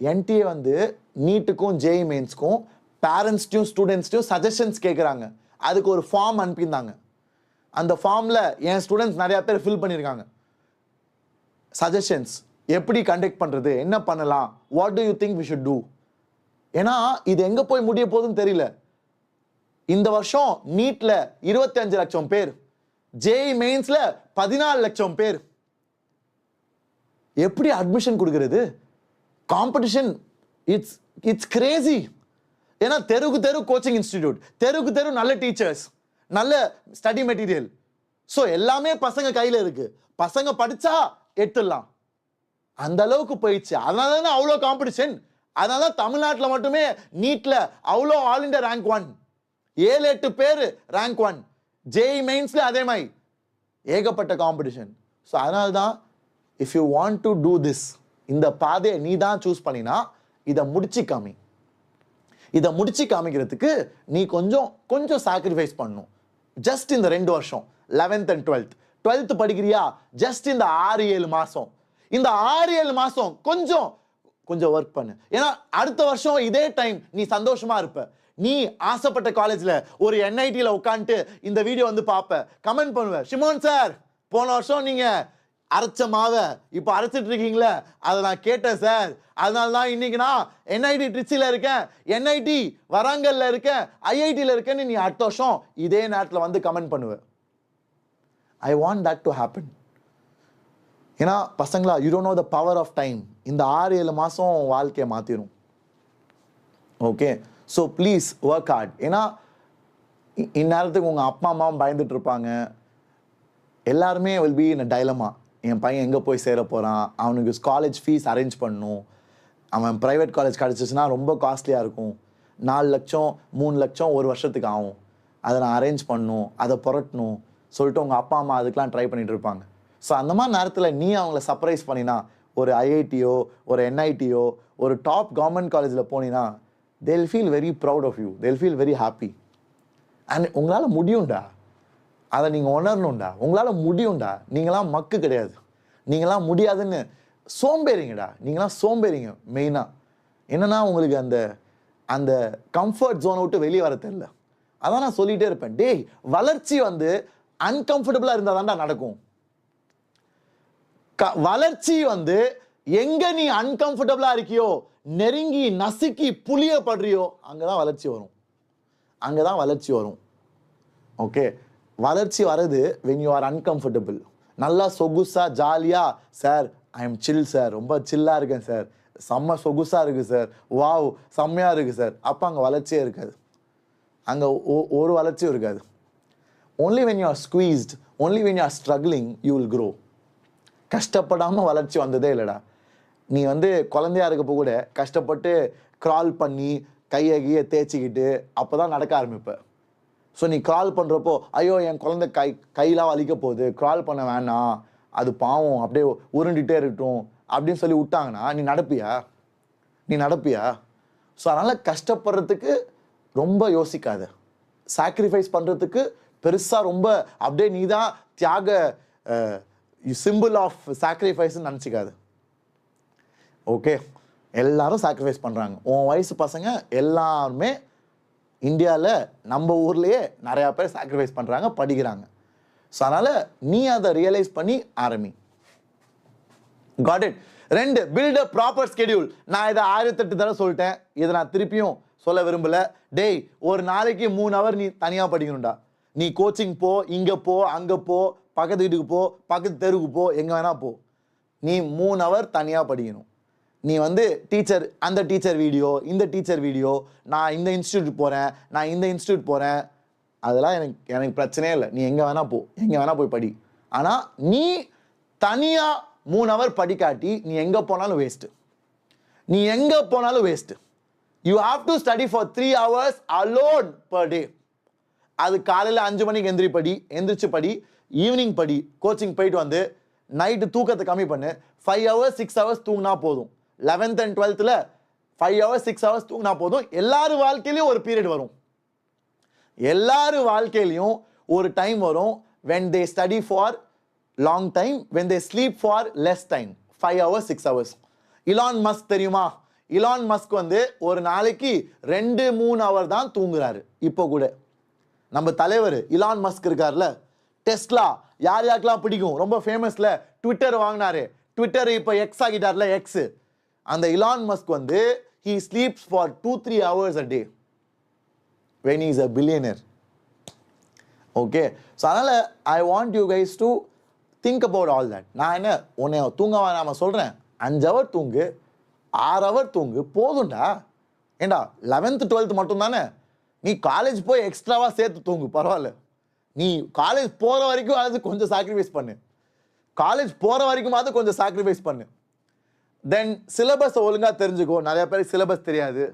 NTA வந்து நீட்டுக்கும் ஜேஇ மெயின்ஸ்க்கும் பேரண்ட்ஸ்டையும் ஸ்டூடெண்ட்ஸ்டையும் சஜஷன்ஸ் கேட்குறாங்க. அதுக்கு ஒரு ஃபார்ம் அனுப்பியிருந்தாங்க. அந்த ஃபார்மில் என் ஸ்டூடெண்ட்ஸ் நிறையா பேர் ஃபில் பண்ணியிருக்காங்க. சஜஷன்ஸ் எப்படி கண்டக்ட் பண்ணுறது, என்ன பண்ணலாம், what do you think we should do. ஏன்னா இது எங்கே போய் முடிய போகுதுன்னு தெரியல. இந்த வருஷம் நீட்ல 25 லட்சம் பேர், ஜேஇ மெயின்ஸ்ல 14 லட்சம் பேர். எப்படி அட்மிஷன் கொடுக்கிறது? Competition it's Crazy. ஏன்னா தெருக்கு தெரு கோச்சிங் இன்ஸ்டிடியூட், தெருக்கு தெரு நல்ல டீச்சர்ஸ், நல்ல ஸ்டடி மெட்டீரியல். ஸோ எல்லாமே பசங்க கையில் இருக்கு. பசங்க படிச்சா எடுத்துடலாம், அந்த அளவுக்கு போயிடுச்சு. அதனால தானே அவ்வளோ காம்படிஷன். அதனால தான் தமிழ்நாட்டில் மட்டுமே நீட்ல அவ்வளோ ஆல் இண்டியா ரேங்க் 1, 7-8 பேர் ரேங்க் 1. ஜேஇ மெயின்ஸ்ல அதே மாதிரி ஏகப்பட்ட காம்படிஷன். ஸோ அதனால தான் if you want to do this, இந்த பாதையை நீ தான் சூஸ் பண்ணினா இதை முடிச்சு காமி. இதை முடிச்சு காமிக்கிறதுக்கு நீ கொஞ்சம் சாக்ரிஃபைஸ் பண்ணணும். ஜஸ்ட் இந்த 2 வருஷம் 11th and 12th படிக்கிறியா, ஜஸ்ட் இந்த 6-7 மாசம், இந்த 6-7 மாசம் கொஞ்சம் ஒர்க் பண்ணு. ஏன்னா அடுத்த வருஷம் இதே டைம் நீ சந்தோஷமா இருப்ப. நீ ஆசைப்பட்ட காலேஜ்ல ஒரு என்ஐடியில உட்காந்துட்டு இந்த வீடியோ வந்து பார்ப்ப, கமெண்ட் பண்ணுவ, ஷிமோன் சார் போன வருஷம் நீங்க அரைச்ச மாவை இப்போ அரைச்சிட்டு இருக்கீங்களே, அதை நான் கேட்டேன் சார், அதனால தான் இன்னைக்கு நான் என்ஐடி ட்ரிச்சில இருக்கேன், என்ஐடி வராங்கல்ல இருக்கேன், ஐஐடியில் இருக்கேன்னு நீ அடுத்த வருஷம் இதே நேரத்தில் வந்து கமெண்ட் பண்ணுவ. I want that to happen. ஏன்னா பசங்களா, you don't know the power of time. இந்த 6-7 மாதம் வாழ்க்கையை மாற்றிடும். Okay, so please work hard. ஏன்னா இந்நேரத்துக்கு உங்கள் அப்பா அம்மாவும் பயந்துட்டு இருப்பாங்க. எல்லாருமே will be in a dilemma. என் பையன் எங்கே போய் சேர போகிறான், அவனுக்கு காலேஜ் ஃபீஸ் அரேஞ்ச் பண்ணணும், அவன் ப்ரைவேட் காலேஜ் கிடச்சிச்சுன்னா ரொம்ப காஸ்ட்லியாக இருக்கும், 4 லட்சம் 3 லட்சம் ஒரு வருஷத்துக்கு ஆகும், அதை நான் அரேஞ்ச் பண்ணணும், அதை புரட்டணும் சொல்லிட்டு உங்கள் அப்பா அம்மா அதுக்கெலாம் ட்ரை பண்ணிகிட்டு இருப்பாங்க. ஸோ அந்த மாதிரி நேரத்தில் நீ அவங்கள சர்ப்ரைஸ் பண்ணினா, ஒரு ஐஐடியோ ஒரு என்ஐடியோ ஒரு டாப் கவர்மெண்ட் காலேஜில் போனீங்கன்னா they will feel very proud of you, they will feel very happy. And உங்களால் முடியும்டா, அதை நீங்கள் உணரணும்டா. உங்களால் முடியும்டா. நீங்களாம் மக்கு கிடையாது, நீங்களாம் முடியாதுன்னு சோம்பேறிங்கடா. நீங்களாம் சோம்பேறிங்க. மெயினாக என்னன்னா உங்களுக்கு அந்த கம்ஃபர்ட் ஜோனை விட்டு வெளியே வர தெரியல. அதான் நான் சொல்லிகிட்டே இருப்பேன், டேய் வளர்ச்சி வந்து அன்கம்ஃபர்டபுளாக இருந்தால் தான்டா நடக்கும். வளர்ச்சி வந்து எங்க நீ அன்கம்ஃபர்டபுளா இருக்கியோ, நெருங்கி நசுக்கி புளியப்படுறியோ, அங்கதான் வளர்ச்சி வரும். அங்கதான் வளர்ச்சி வரும். ஓகே, வளர்ச்சி வருது when you are uncomfortable. நல்லா சொகுசா ஜாலியா, sir I am chill sir, ரொம்ப சில்லா இருக்கேன் சார், செம்ம சொகுசா இருக்கு சார், வாவ் செம்மையா இருக்கு சார், அப்ப அங்க வளர்ச்சியே இருக்காது. அங்க ஒரு வளர்ச்சியும் இருக்காது. only when you are squeezed, only when you are struggling you will grow. கஷ்டப்படாமல் வளர்ச்சி வந்ததே இல்லைடா. நீ வந்து குழந்தையா இருக்கப்போ கூட கஷ்டப்பட்டு க்ரால் பண்ணி கையை கையை தேய்ச்சிக்கிட்டு அப்போ தான் நடக்க ஆரம்பிப்ப. ஸோ நீ க்ரால் பண்ணுறப்போ ஐயோ என் குழந்தை கையெல்லாம் வலிக்க போகுது, க்ரால் பண்ண வேணாம், அது பாவம் அப்படியே உருண்டிகிட்டே இருக்கட்டும் அப்படின்னு சொல்லி விட்டாங்கன்னா நீ நடப்பியா? ஸோ அதனால் கஷ்டப்படுறதுக்கு ரொம்ப யோசிக்காத, சாக்ரிஃபைஸ் பண்ணுறதுக்கு பெருசாக ரொம்ப அப்படியே நீ தான் தியாக சிம்பிள் ஆஃப் சாக்ரிஃபைஸ்ன்னு நினச்சிக்காது. ஓகே, எல்லாரும் சாக்ரிஃபைஸ் பண்ணுறாங்க. உன் வயசு பசங்க எல்லாருமே இந்தியாவில் நம்ம ஊர்லேயே நிறையா பேர் சாக்ரிஃபைஸ் பண்ணுறாங்க, படிக்கிறாங்க. ஸோ அதனால் நீ அதை ரியலைஸ் பண்ணி ஆரம்பி. Got it. 2, build a proper schedule. நான் இதை 1008 தடவை சொல்லிட்டேன், இதை நான் திருப்பியும் சொல்ல விரும்பல. டேய், ஒரு நாளைக்கு 3 ஹவர் நீ தனியாக படிக்கணும்டா. நீ கோச்சிங் போ, இங்கே போ, அங்கே போ, பக்கத்து வீட்டுக்கு போ, பக்கத்து தெருவுக்கு போ, எங்கே வேணா போ, நீ 3 ஹவர் தனியாக படிக்கணும். நீ டீச்சர், அந்த டீச்சர் வீடியோ, இந்த டீச்சர் வீடியோ, நான் இந்த இன்ஸ்டியூட் போகிறேன், நான் இந்த இன்ஸ்டியூட் போகிறேன், அதெல்லாம் எனக்கு பிரச்சனையே இல்லை. நீ எங்கே வேணா போ, எங்கே வேணா போய் படி. ஆனால் நீ தனியாக 3 ஹவர் படிக்காட்டி நீ எங்கே போனாலும் waste. You have to study for 3 hours alone per day. அது காலையில் 5 மணிக்கு எந்திரிச்சு படி, ஈவினிங் படி, கோச்சிங் போயிட்டு நைட்டு தூக்கத்தை கம்மி பண்ணு. 5 hours 6 hours தூங்கினா போதும். 11th and 12th 5 hours 6 hours தூங்கினா போதும். எல்லாரும் வாழ்க்கையிலையும் ஒரு பீரியட் வரும், எல்லாரும் வாழ்க்கையிலையும் ஒரு டைம் வரும் when they study for long time, when they sleep for less time, 5 hours 6 hours. Elon Musk தெரியுமா? இலான் மஸ்க் ஒரு நாளைக்கு 2-3 hour தான் தூங்குறாரு. இப்போ கூட நம்ம தலைவர் இலான் மஸ்க் இருக்கார்ல, டெஸ்லா, யார் யாருக்கெல்லாம் பிடிக்கும், ரொம்ப ஃபேமஸ்ல, ட்விட்டர் வாங்கினாரு, ட்விட்டர் இப்போ எக்ஸ் ஆகிட்டார்ல, எக்ஸ். அந்த Elon Musk he sleeps for 2-3 hours a day when he is a billionaire. Okay, so அதனால I want you guys to think about all that. நான் என்ன உன்னை தூங்க வேணாம சொல்கிறேன், 5 hour தூங்கு, 6 hour தூங்கு, போதும்டா. ஏண்டா 11th 12th மட்டும் தானே, நீ காலேஜ் போய் எக்ஸ்ட்ராவாக சேர்த்து தூங்கு, பரவாயில்ல. நீ காலேஜ் போகிற வரைக்கும் அது கொஞ்சம் சாக்ரிஃபைஸ் பண்ணு, கொஞ்சம் சாக்ரிஃபைஸ் பண்ணு. தென் சிலபஸை ஒழுங்காக தெரிஞ்சுக்கோ. நிறைய பேருக்கு சிலபஸ் தெரியாது.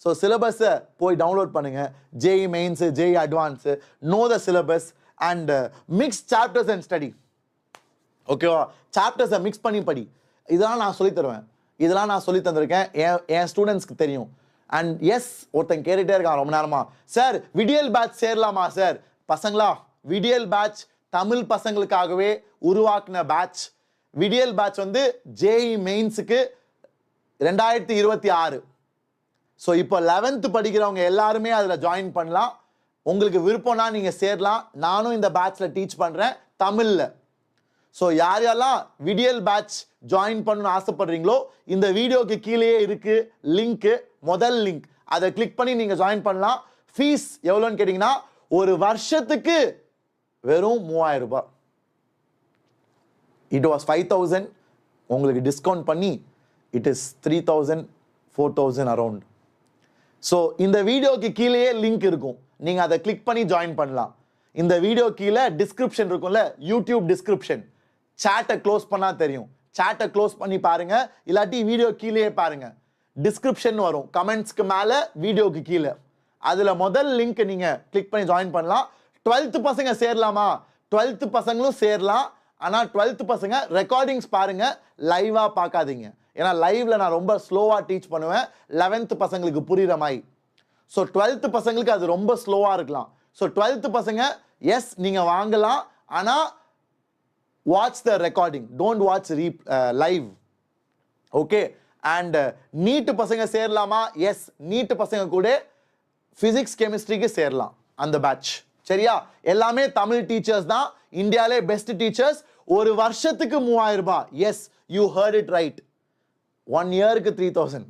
ஸோ சிலபஸை போய் டவுன்லோட் பண்ணுங்க. JEE Mains, JEE Advance, know the syllabus and mix chapters and study. ஓகேவா? சாப்டர்ஸை மிக்ஸ் பண்ணி படி. இதெல்லாம் நான் சொல்லி தருவேன், இதெல்லாம் நான் சொல்லி தந்திருக்கேன், என் ஸ்டூடெண்ட்ஸ்க்கு தெரியும். அண்ட் எஸ், ஒருத்தன் கேட்டுகிட்டே இருக்கான் ரொம்ப நேரமா, சார் விடியல் பேட்ச் சேரலாமா சார்? பசங்களா, விடியல் பேட்ச் தமிழ் பசங்களுக்காகவே உருவாக்கின பேட்ச். விடியல் பேட்ச் ஜேஇ மெயின்ஸுக்கு 2026. ஸோ இப்போ 11th படிக்கிறவங்க எல்லாருமே அதில் ஜாயின் பண்ணலாம். உங்களுக்கு விருப்பம்னா நீங்கள் சேரலாம். நானும் இந்த பேட்ச்சில் டீச் பண்ணுறேன் தமிழில். ஸோ யாரெல்லாம் விடியல் பேட்ச் ஜாயின் பண்ணணும்னு ஆசைப்படுறீங்களோ, இந்த வீடியோக்கு கீழேயே இருக்குது லிங்க்கு, முதல் லிங்க், அதை கிளிக் பண்ணி நீங்கள் ஜாயின் பண்ணலாம். ஃபீஸ் எவ்வளோன்னு கேட்டிங்கன்னா, ஒரு வருஷத்துக்கு வெறும் 3000 ரூபாய். இட் வாஸ் 5000, உங்களுக்கு டிஸ்கவுண்ட் பண்ணி இட் இஸ் 3000, 4000 அரௌண்ட். ஸோ இந்த வீடியோக்கு கீழேயே லிங்க் இருக்கும், நீங்கள் அதை கிளிக் பண்ணி ஜாயின் பண்ணலாம். இந்த வீடியோ கீழே டிஸ்கிரிப்ஷன் இருக்கும்ல, யூடியூப் டிஸ்கிரிப்ஷன், சாட்டை க்ளோஸ் பண்ணால் தெரியும், சாட்டை க்ளோஸ் பண்ணி பாருங்க, இல்லாட்டி வீடியோ கீழேயே பாருங்க, டிஸ்கிரிப்ஷன் வரும் கமெண்ட்ஸ்க்கு மேலே வீடியோக்கு கீழே. அதில் முதல் லிங்க் நீங்கள் கிளிக் பண்ணி ஜாயின் பண்ணலாம். 12th பசங்க சேரலாமா? 12th பசங்களும் சேரலாம். ஆனால் 12th பசங்க ரெக்கார்டிங்ஸ் பாருங்க, லைவாக பார்க்காதீங்க. ஏன்னா லைவ்ல நான் ரொம்ப ஸ்லோவாக டீச் பண்ணுவேன், 11th பசங்களுக்கு புரிகிற மாதிரி. ஸோ 12th பசங்களுக்கு அது ரொம்ப ஸ்லோவாக இருக்கலாம். ஸோ 12th பசங்க எஸ் நீங்கள் வாங்கலாம், ஆனால் watch the recording, don't watch live. Okay. And NEET பசங்க சேரலாமா? எஸ், நீட் பசங்க கூட ஃபிசிக்ஸ் கெமிஸ்ட்ரிக்கு சேரலாம் அந்த பேட்ச். சரியா? எல்லாமே தமிழ் டீச்சர்ஸ் தான், இந்தியாவிலே பெஸ்ட் டீச்சர்ஸ். ஒரு வருஷத்துக்கு 3000 ரூபாய். Yes, you heard it right. 1 இயருக்கு 3000.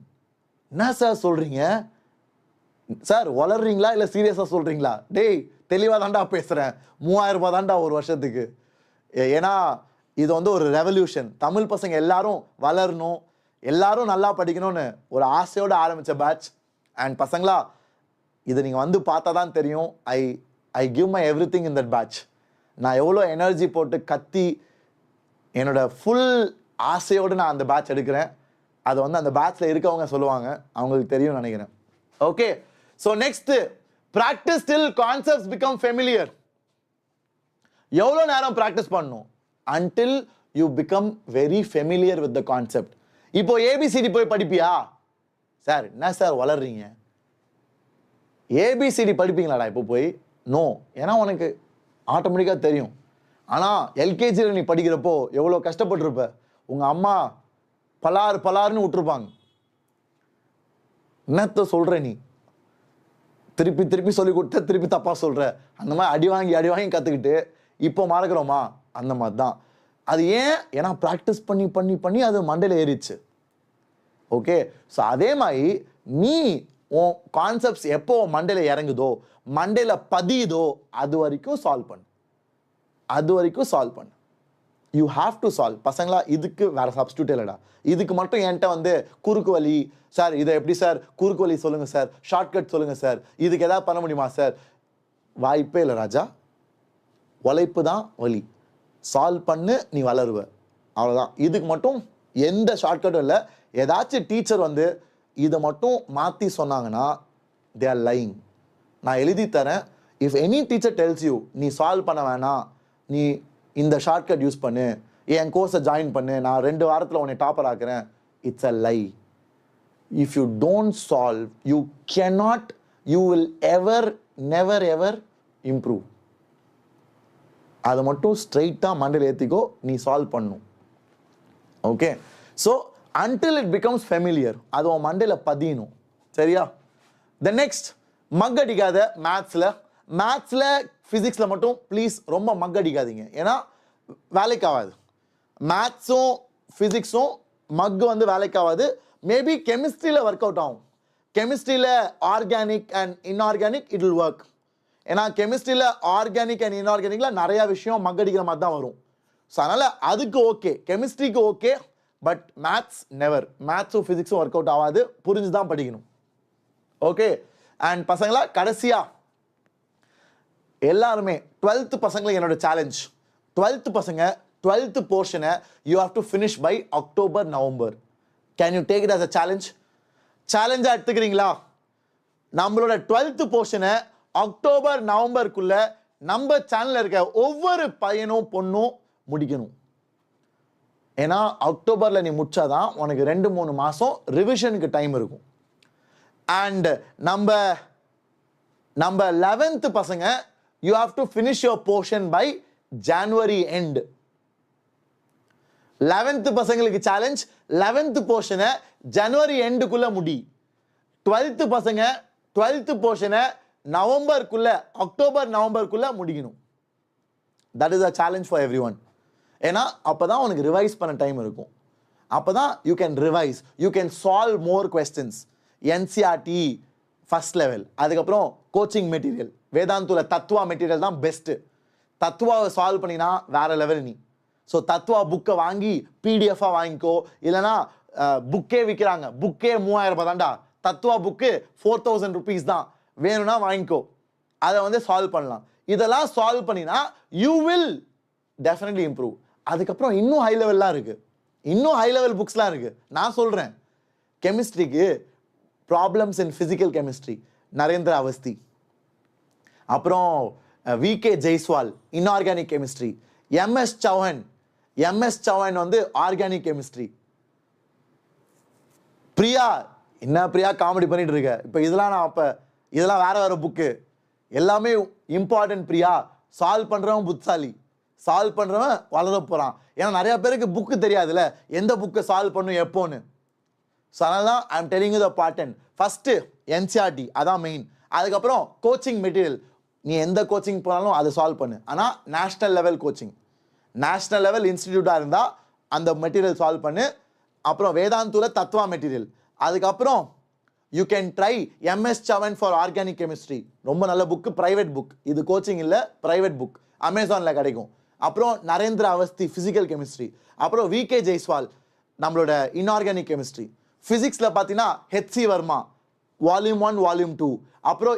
என்ன சார் சொல்றீங்க சார்? வளர்றீங்களா இல்லை சீரியஸாக சொல்றீங்களா? டேய், தெளிவாக தாண்டா பேசுகிறேன். 3000 ரூபாய் தாண்டா ஒரு வருஷத்துக்கு. ஏன்னா இது ஒரு ரெவல்யூஷன். தமிழ் பசங்க எல்லாரும் வளரணும், எல்லாரும் நல்லா படிக்கணும்னு ஒரு ஆசையோடு ஆரம்பித்த பேட்ச். அண்ட் பசங்களா, இதை நீங்கள் பார்த்தா தான் தெரியும். I give my everything in that batch. நான் எவ்வளோ எனர்ஜி போட்டு கத்தி என்னோட ஃபுல் ஆசையோடு நான் அந்த பேட்ச் எடுக்கிறேன். அதை அந்த பேட்ச்சில் இருக்கவங்க சொல்லுவாங்க, அவங்களுக்கு தெரியும் நினைக்கிறேன். Okay. So next practice till concepts become familiar. எவ்வளோ நேரம் ப்ராக்டிஸ் பண்ணணும்? until you become very familiar with the concept. இப்போ ஏபிசிடி போய் படிப்பியா? சார் என்ன சார் வளர்றீங்க? ஏபிசிடி படிப்பீங்களாடா இப்போ போய்? நோ, ஏன்னா உனக்கு ஆட்டோமேட்டிக்காக தெரியும். ஆனால் எல்கேஜியில் நீ படிக்கிறப்போ எவ்வளோ கஷ்டப்பட்டுருப்ப. உங்கள் அம்மா பலாருன்னு விட்டுருப்பாங்க. என்னத்த சொல்கிற நீ? திருப்பி திருப்பி சொல்லி கொடுத்த திருப்பி தப்பாக சொல்கிற. அந்த மாதிரி அடி வாங்கி கற்றுக்கிட்டு இப்போ மறக்கிறோமா? அந்த மாதிரி தான். அது ஏன்? ஏன்னா ப்ராக்டிஸ் பண்ணி பண்ணி பண்ணி அது மண்டையில் ஏறிச்சு. ஓகே, ஸோ அதே மாதிரி நீ உன் கான்செப்ட்ஸ் எப்போ மண்டையில் இறங்குதோ, மண்டையில் பதியுதோ, அது வரைக்கும் சால்வ் பண்ணு. You have to solve. பசங்களா, இதுக்கு வேற சப்ஸ்டியூட் இல்லைடா. இதுக்கு மட்டும் என்கிட்ட வந்து குறுக்கு வழி சார், இதை எப்படி சார் குறுக்கு வழி சொல்லுங்க சார், ஷார்ட்கட் சொல்லுங்க சார், இதுக்கு எதாவது பண்ண முடியுமா சார்? வாய்ப்பே இல்லை ராஜா. உழைப்பு தான் வழி. சால்வ் பண்ணு, நீ வளருவ. அவ்வளோதான். இதுக்கு மட்டும் எந்த ஷார்ட்கட்டும் இல்லை. ஏதாச்சும் டீச்சர் வந்து இதை மட்டும் மாற்றி சொன்னாங்கன்னா தே ஆர் லைங். நான் எழுதி தரேன். If any teacher tells you நீ சால்வ் பண்ண வேணாம், நீ இந்த ஷார்ட்கட் யூஸ் பண்ணு, என் கோர்ஸை ஜாயின் பண்ணு, நான் 2 வாரத்தில் உன்னை டாப்பர் ஆக்குறேன், it's a lie. If you don't solve, you will never ever improve. அதை மட்டும் ஸ்ட்ரெயிட்டாக மண்டையில் ஏற்றிக்கோ, நீ சால்வ் பண்ணும். Okay, so until it becomes familiar, அது உன் மண்டையில் பதியணும். சரியா? த நெக்ஸ்ட், மக்கடிக்காத மேத்ஸில் ஃபிசிக்ஸில் மட்டும் ப்ளீஸ் ரொம்ப மக்கடிக்காதீங்க. ஏன்னா வேலைக்கு ஆகாது. மேத்ஸும் ஃபிசிக்ஸும் வந்து வேலைக்கு ஆகாது. மேபி கெமிஸ்ட்ரியில் ஒர்க் அவுட் ஆகும். கெமிஸ்ட்ரியில் organic and inorganic it will work. ஏன்னா கெமிஸ்ட்ரியில் ஆர்கானிக் அண்ட் இன்ஆர்கானிக்கில் நிறையா விஷயம் மக்கடிக்கிற மாதிரி தான் வரும். ஸோ அதனால் அதுக்கு ஓகே, கெமிஸ்ட்ரிக்கு ஓகே. But maths never. மேத்ஸும் ஃபிசிக்ஸும் ஒர்க் அவுட் ஆகாது. புரிஞ்சு தான் படிக்கணும். ஓகே, அண்ட் பசங்களா, கடைசியாக எல்லாருமே 12th பசங்களுக்கு என்னோட சேலஞ்ச், 12th பசங்க 12th போர்ஷனை you have to finish by October November. Can you take it as a சேலஞ்சாக எடுத்துக்கிறீங்களா? நம்மளோட 12th போர்ஷனை அக்டோபர் நவம்பருக்குள்ள நம்ம சேனலில் இருக்க ஒவ்வொரு பையனும் பொண்ணும் முடிக்கணும். ஏன்னா அக்டோபரில் நீ முடிச்சாதான் உனக்கு 2-3 மாதம் ரிவிஷனுக்கு டைம் இருக்கும். அண்ட் நம்ம 11th பசங்க you have to finish your portion by January end. 11th பசங்களுக்கு சேலஞ்ச், 11th போர்ஷனை ஜனவரி எண்டுக்குள்ள முடி. 12th பசங்க 12th போர்ஷனை அக்டோபர் நவம்பருக்குள்ள முடிக்கணும். That is a challenge for every one. ஏன்னா அப்போதான் உனக்கு ரிவைஸ் பண்ண டைம் இருக்கும். அப்போதான் you can revise, you can solve more questions. NCERT first level, அதுக்கப்புறம் கோச்சிங் மெட்டீரியல், வேதாந்தூல தத்துவா மெட்டீரியல் தான் பெஸ்ட்டு. தத்துவாவை சால்வ் பண்ணினா வேற லெவல் நீ. ஸோ தத்துவா புக்கை வாங்கி பிடிஎஃபாக வாங்கிக்கோ, இல்லைனா புக்கே விற்கிறாங்க, புக்கே 3000 ரூபாய் தான்டா, தத்துவா புக்கு 4000 rupees தான், வேணும்னா வாங்கிக்கோ, அதை வந்து சால்வ் பண்ணலாம். இதெல்லாம் சால்வ் பண்ணினா யூ வில் டெஃபினெட்லி இம்ப்ரூவ். அதுக்கப்புறம் இன்னும் ஹை லெவல்லாம் இருக்குது, இன்னும் ஹை லெவல் புக்ஸ்லாம் இருக்குது. நான் சொல்கிறேன், கெமிஸ்ட்ரிக்கு problems in physical chemistry Narendra Awasthi, அப்புறம் VK Jaiswal inorganic chemistry, MS Chauhan வந்து ஆர்கானிக் கெமிஸ்ட்ரி. பிரியா, என்ன பிரியா காமெடி பண்ணிட்டு இருக்க இப்போ? இதெல்லாம் வேற புக்கு, எல்லாமே இம்பார்ட்டன்ட் பிரியா. சால்வ் பண்றவன் புத்தாலி, சால்வ் பண்றவன் வளர போறான். ஏன்னா நிறைய பேருக்கு புக்கு தெரியாதுல்ல, எந்த புக்கை சால்வ் பண்ணும் எப்போன்னு. ஸோ அதனால தான் I am telling you the part. First NCERT அதான் மெயின். அதுக்கப்புறம் கோச்சிங் மெட்டீரியல், நீ எந்த கோச்சிங் போனாலும் அதை சால்வ் பண்ணு. ஆனால் national level coaching, national level இன்ஸ்டிடியூட்டாக இருந்தால் அந்த மெட்டீரியல் சால்வ் பண்ணு. அப்புறம் வேதாந்தூல தத்துவா மெட்டீரியல், அதுக்கப்புறம் you can try MS Chauhan for organic chemistry, ரொம்ப நல்ல புக்கு, ப்ரைவேட் புக், இது கோச்சிங் இல்லை ப்ரைவேட் புக், அமேசானில் கிடைக்கும். அப்புறம் நரேந்திர அவஸ்தி ஃபிசிக்கல் கெமிஸ்ட்ரி, அப்புறம் விகே ஜெய்ஸ்வால் நம்மளோட இன்ஆர்கானிக் கெமிஸ்ட்ரி. ஃபிசிக்ஸில் பார்த்தீங்கன்னா ஹெச்சி வர்மா வால்யூம் 1 வால்யூம் 2, அப்புறம்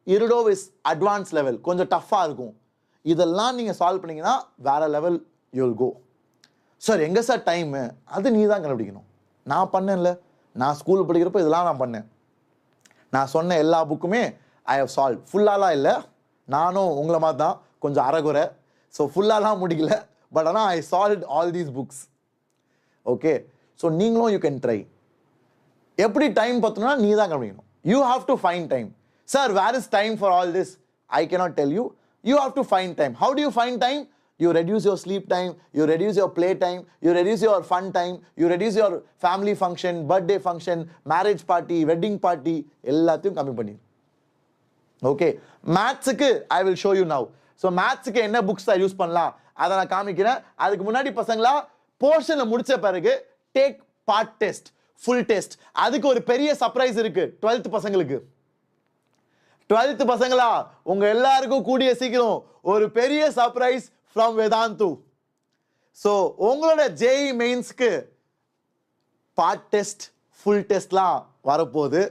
இருடோவ் இஸ் அட்வான்ஸ் லெவல், கொஞ்சம் டஃப்பாக இருக்கும். இதெல்லாம் நீங்கள் சால்வ் பண்ணிங்கன்னா வேற level you will go. Sir எங்கே சார் டைமு? அது நீ தான் கண்டுபிடிக்கணும். நான் பண்ணேன்ல, நான் ஸ்கூல் படிக்கிறப்போ இதெல்லாம் நான் பண்ணேன். நான் சொன்ன எல்லா புக்குமே ஐ ஹவ் சால்வ். ஃபுல்லாலாம் இல்லை, நானும் உங்களை மாதிரி தான் கொஞ்சம் அறகுறை. ஸோ ஃபுல்லாலாம் முடிக்கல, பட் ஆனால் I solve all these books. Okay, so நீங்களும் யூ கேன் ட்ரை. எப்படி டைம் பார்த்தோம்னா நீ தான் கவனிக்கணும். You have to find time. Sir where is time for all this? I cannot tell you. You have to find time. How to you find time? You reduce your sleep time, you reduce your play time, you reduce your fun time, you reduce your family function, birthday function, marriage party, wedding party, எல்லாத்தையும் கம்மி பண்ணி. ஓகே, மேத்ஸுக்கு I will show you now. So மேத்ஸுக்கு என்ன புக்ஸ் தான் யூஸ் பண்ணலாம் அதை நான் காமிக்கிறேன். அதுக்கு முன்னாடி பசங்களா, போர்ஷனை முடிச்ச பிறகு take part test, full test. அதுக்கு ஒரு பெரிய சர்ப்ரைஸ் இருக்கு 12th பசங்களுக்கு. 12th பசங்களா, உங்க எல்லாருக்கும் கூடிய சீக்கிரம் ஒரு பெரிய சர்ப்ரைஸ் from Vedantu. So உங்களோட JEE மெயின்ஸ்க்கு பார்ட் டெஸ்ட், ஃபுல் டெஸ்ட்லாம் வரப்போகுது.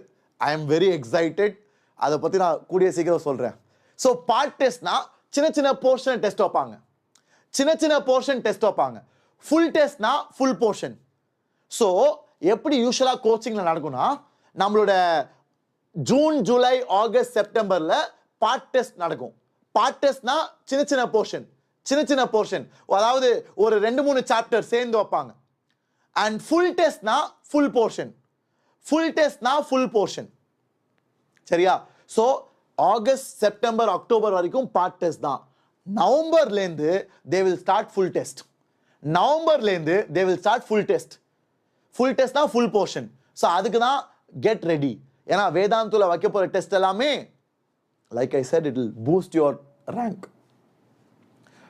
I am very excited. அதை பற்றி நான் கூடிய சீக்கிரம் சொல்கிறேன். ஸோ பார்ட் டெஸ்ட்னா சின்ன சின்ன போர்ஷன் டெஸ்ட் வைப்பாங்க, சின்ன சின்ன போர்ஷன் டெஸ்ட் வைப்பாங்க. ஃபுல் டெஸ்ட்னா ஃபுல் போர்ஷன். ஸோ எப்படி யூஸ்வலாக கோச்சிங்கில் நடக்கும்னா, நம்மளோட ஜூன், ஜூலை, ஆகஸ்ட், செப்டம்பரில் பார்ட் டெஸ்ட் நடக்கும். பார்ட் டெஸ்ட்னா சின்ன சின்ன போர்ஷன், சின்ன சின்ன போர்ஷன், அதாவது ஒரு 2-3 சாப்டர் சேர்ந்து வைப்பாங்க. அண்ட் ஃபுல் டெஸ்ட்னா ஃபுல் போர்ஷன், ஃபுல் டெஸ்ட்னா ஃபுல் போர்ஷன். சரியா? ஸோ ஆகஸ்ட், செப்டம்பர், அக்டோபர் வரைக்கும் பார்ட் டெஸ்ட் தான். நவம்பர்லேருந்து they will start full test. நவம்பர்லேருந்து they will start full test. Full டெஸ்ட்னா ஃபுல் போர்ஷன். ஸோ அதுக்கு தான் கெட் ரெடி. ஏன்னா வேதாந்துல வைக்க போகிற டெஸ்ட் எல்லாமே, like I said, it will boost your rank.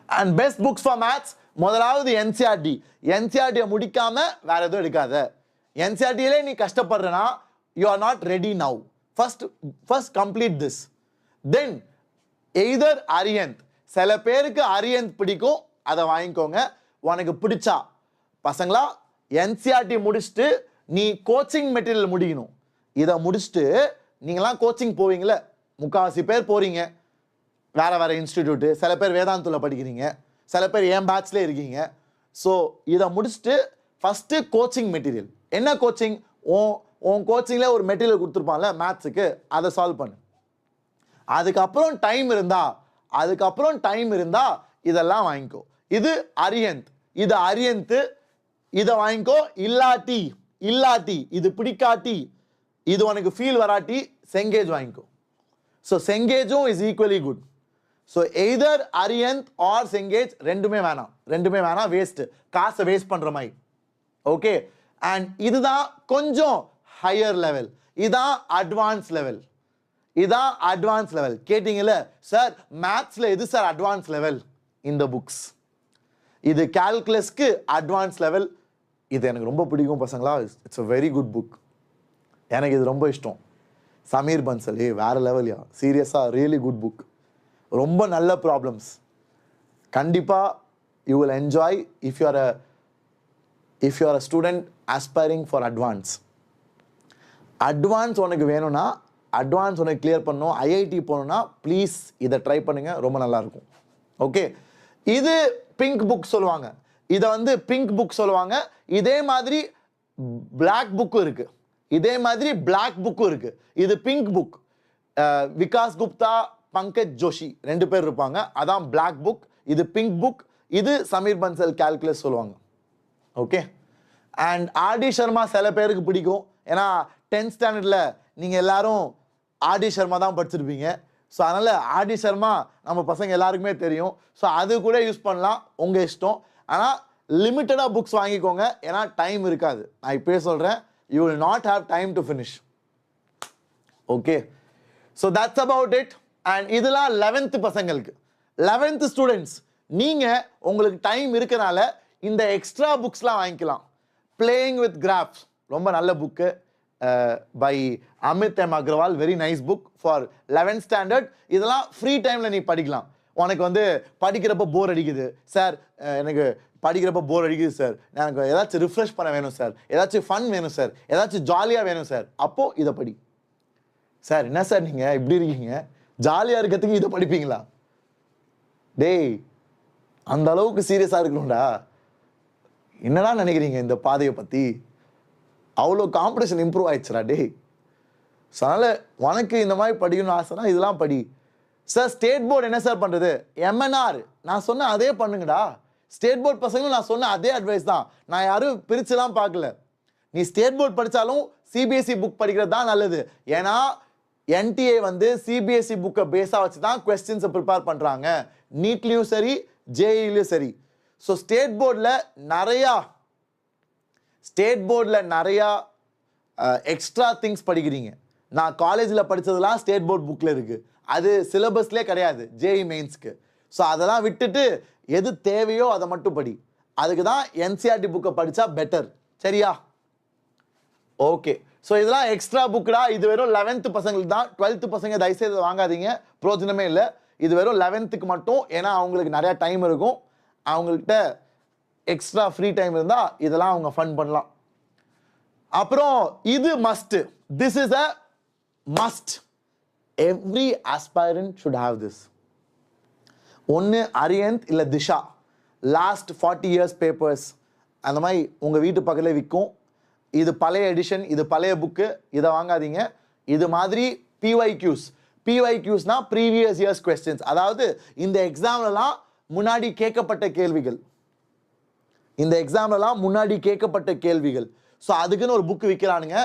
And best books for maths, முதலாவது என்சிஆர்டி. என்சிஆர்டியை முடிக்காம வேற எதுவும் எடுக்காத. என்சிஆர்டியிலே நீ கஷ்டப்படுறனா, you are not ready now. First complete this. Then either Arihant. சில பேருக்கு அரியந்த் பிடிக்கும், அதை வாங்கிக்கோங்க. உனக்கு பிடிச்சா பசங்களா, என்சிஆர்டி முடிச்சுட்டு நீ கோச்சிங் மெட்டீரியல் முடிக்கணும். இதை முடிச்சுட்டு நீங்களாம் கோச்சிங் போவீங்களே, முக்கால்வாசி பேர் போறீங்க வேற வேற இன்ஸ்டிடியூட்டு. சில பேர் வேதாந்துல படிக்கிறீங்க, சில பேர் என் பேட்ச்ல இருக்கீங்க. ஸோ இதை முடிச்சுட்டு ஃபர்ஸ்ட் கோச்சிங் மெட்டீரியல். என்ன கோச்சிங்? உன் கோச்சிங்ல ஒரு மெட்டீரியல் கொடுத்துருப்பான்ல மேத்ஸுக்கு, அதை சால்வ் பண்ணு. அதுக்கப்புறம் டைம் இருந்தா இதெல்லாம் வாங்கிக்கோ. இது அரியந்த், இது அரியந்த், இதை வாங்கிக்கோ. இல்லாட்டி இது பிடிக்காட்டி, இது உனக்கு ஃபீல் வராட்டி செங்கேஜ் வாங்கிக்கோ. ஸோ செங்கேஜும் is equally good. So either Arihant or Cengage, ரெண்டுமே வேணாம், வேஸ்ட், காசை வேஸ்ட் பண்ற மாதிரி. ஓகே, அண்ட் இதுதான் கொஞ்சம் ஹையர் லெவல், இதான் அட்வான்ஸ் லெவல். கேட்டீங்கல்ல சார் மேத்ஸ்ல எது சார் அட்வான்ஸ் லெவல்? இந்த புக்ஸ். இது கால்குலஸ்க்கு அட்வான்ஸ் லெவல். இது எனக்கு ரொம்ப பிடிக்கும் பசங்களா. It's a very good book. எனக்கு இது ரொம்ப இஷ்டம். சமீர் பன்சல் வேற லெவல்யா, சீரியஸா ரியலி குட் புக். ரொம்ப நல்ல ப்ராப்ளம்ஸ். கண்டிப்பா you will enjoy if you are a student aspiring for advance உனக்கு வேணும்னா, அட்வான்ஸ் உனக்கு கிளியர் பண்ணணும், ஐஐடி போகணும்னா ப்ளீஸ் இதை ட்ரை பண்ணுங்க, ரொம்ப நல்லா இருக்கும். ஓகே, இது பிங்க் புக் சொல்லுவாங்க. இதை வந்து பிங்க் புக் சொல்லுவாங்க. இதே மாதிரி பிளாக் புக்கும் இருக்கு. இது பிங்க் புக். விகாஸ் குப்தா, பங்கஜ் ஜோஷி 2 பேர் இருப்பாங்க. அதான் பிளாக் புக். இது பிங்க் புக். இது சமீர் பன்சல் கால்குலஸ் சொல்லுவாங்க. ஓகே, அண்ட் ஆர்டி சர்மா சில பேருக்கு பிடிக்கும். ஏன்னா 10th ஸ்டாண்டர்ட்ல நீங்க எல்லாரும் ஆர்டி சர்மா தான் படிச்சிருப்பீங்க. ஸோ அதனால ஆர்டி சர்மா நம்ம பசங்க எல்லாருக்குமே தெரியும். ஸோ அது கூட யூஸ் பண்ணலாம், உங்க இஷ்டம். ஆனால் லிமிட்டடா புக்ஸ் வாங்கிக்கோங்க, ஏன்னா டைம் இருக்காது. நான் இப்பவே சொல்றேன், you will not have time to finish. Okay, so that's about it. And இதெல்லாம் 11th பசங்களுக்கு. 11th ஸ்டூடெண்ட்ஸ், நீங்க உங்களுக்கு டைம் இருக்கனால இந்த எக்ஸ்ட்ரா புக்ஸ்லாம் வாங்கிக்கலாம். பிளேயிங் வித் கிராஃப்ஸ் ரொம்ப நல்ல book by Amit M Agarwal. Very nice book for 11th standard. இதெல்லாம் ஃப்ரீ டைம்ல நீ படிக்கலாம். உனக்கு வந்து படிக்கிறப்ப போர் அடிக்குது சார், எனக்கு படிக்கிறப்ப போர் அடிக்குது சார், எனக்கு ஏதாச்சும் ரிஃப்ரெஷ் பண்ண வேணும் சார், ஏதாச்சும் ஃபன் வேணும் சார், ஏதாச்சும் ஜாலியாக வேணும் சார், அப்போ இதை படி. சார் என்ன சார் நீங்க இப்படி இருக்கீங்க, ஜாலியாக இருக்கிறதுக்கு இதை படிப்பீங்களா? டேய், அந்த அளவுக்கு சீரியஸாக இருக்கணும்டா. என்னடா நினைக்கிறீங்க இந்த பாதையை பற்றி? அவ்வளோ காம்படிஷன் இம்ப்ரூவ் ஆயிடுச்சுடா டேய். ஸோ அதனால் உனக்கு இந்த மாதிரி படிக்கணும்னு ஆசைனா இதெல்லாம் படி. சார் ஸ்டேட் போர்டு என்ன சார் பண்ணுறது? எம்என்ஆர் நான் சொன்ன அதே பண்ணுங்கடா. ஸ்டேட் போர்ட் பசங்களும் நான் சொன்ன அதே அட்வைஸ் தான். நான் யாரும் பிரிச்சுலாம் பார்க்கல. நீ ஸ்டேட் போர்ட் படித்தாலும் சிபிஎஸ்சி புக் படிக்கிறது தான் நல்லது. ஏன்னா என்டிஏ வந்து சிபிஎஸ்சி புக்கை பேஸாக வச்சு தான் கொஸ்டின்ஸை ப்ரிப்பேர் பண்ணுறாங்க. நீட்லேயும் சரி ஜேஇலையும் சரி. ஸோ ஸ்டேட் போர்டில் நிறையா எக்ஸ்ட்ரா திங்ஸ் படிக்கிறீங்க. நான் காலேஜில் படித்ததெல்லாம் ஸ்டேட் போர்ட் புக்கில் இருக்குது. அது சிலபஸ்லேயே கிடையாது ஜேஇ மெயின்ஸ்க்கு. ஸோ அதெல்லாம் விட்டுட்டு எது தேவையோ அதை மட்டும் படி. அதுக்கு தான் என்சிஆர்டி புக்கை படித்தா பெட்டர். சரியா? ஓகே. ஸோ இதெல்லாம் எக்ஸ்ட்ரா புக்குடா. இது வெறும் 11th பசங்களுக்கு தான். 12th பசங்க தயவுசெய்து வாங்காதீங்க, பிரோஜனமே இல்லை. இது வெறும் 11th மட்டும். ஏன்னா அவங்களுக்கு நிறையா டைம் இருக்கும். அவங்கள்ட்ட எக்ஸ்ட்ரா ஃப்ரீ டைம் இருந்தால் இதெல்லாம் அவங்க ஃபன் பண்ணலாம். அப்புறம் இது must. This is a must. Every aspirant should have this. ஒன்று அரியந்த் இல்லை திஷா, லாஸ்ட் 40 years பேப்பர்ஸ் அந்த மாதிரி உங்கள் வீட்டு பக்கத்தில் விற்கும். இது பழைய எடிஷன், இது பழைய புக்கு, இதை வாங்காதீங்க. இது மாதிரி பிஒய்க்யூஸ்னா ப்ரீவியஸ் இயர்ஸ் கொஸ்டின்ஸ். அதாவது இந்த எக்ஸாம்லலாம் முன்னாடி கேட்கப்பட்ட கேள்விகள். ஸோ அதுக்குன்னு ஒரு புக்கு விற்கிறானுங்க.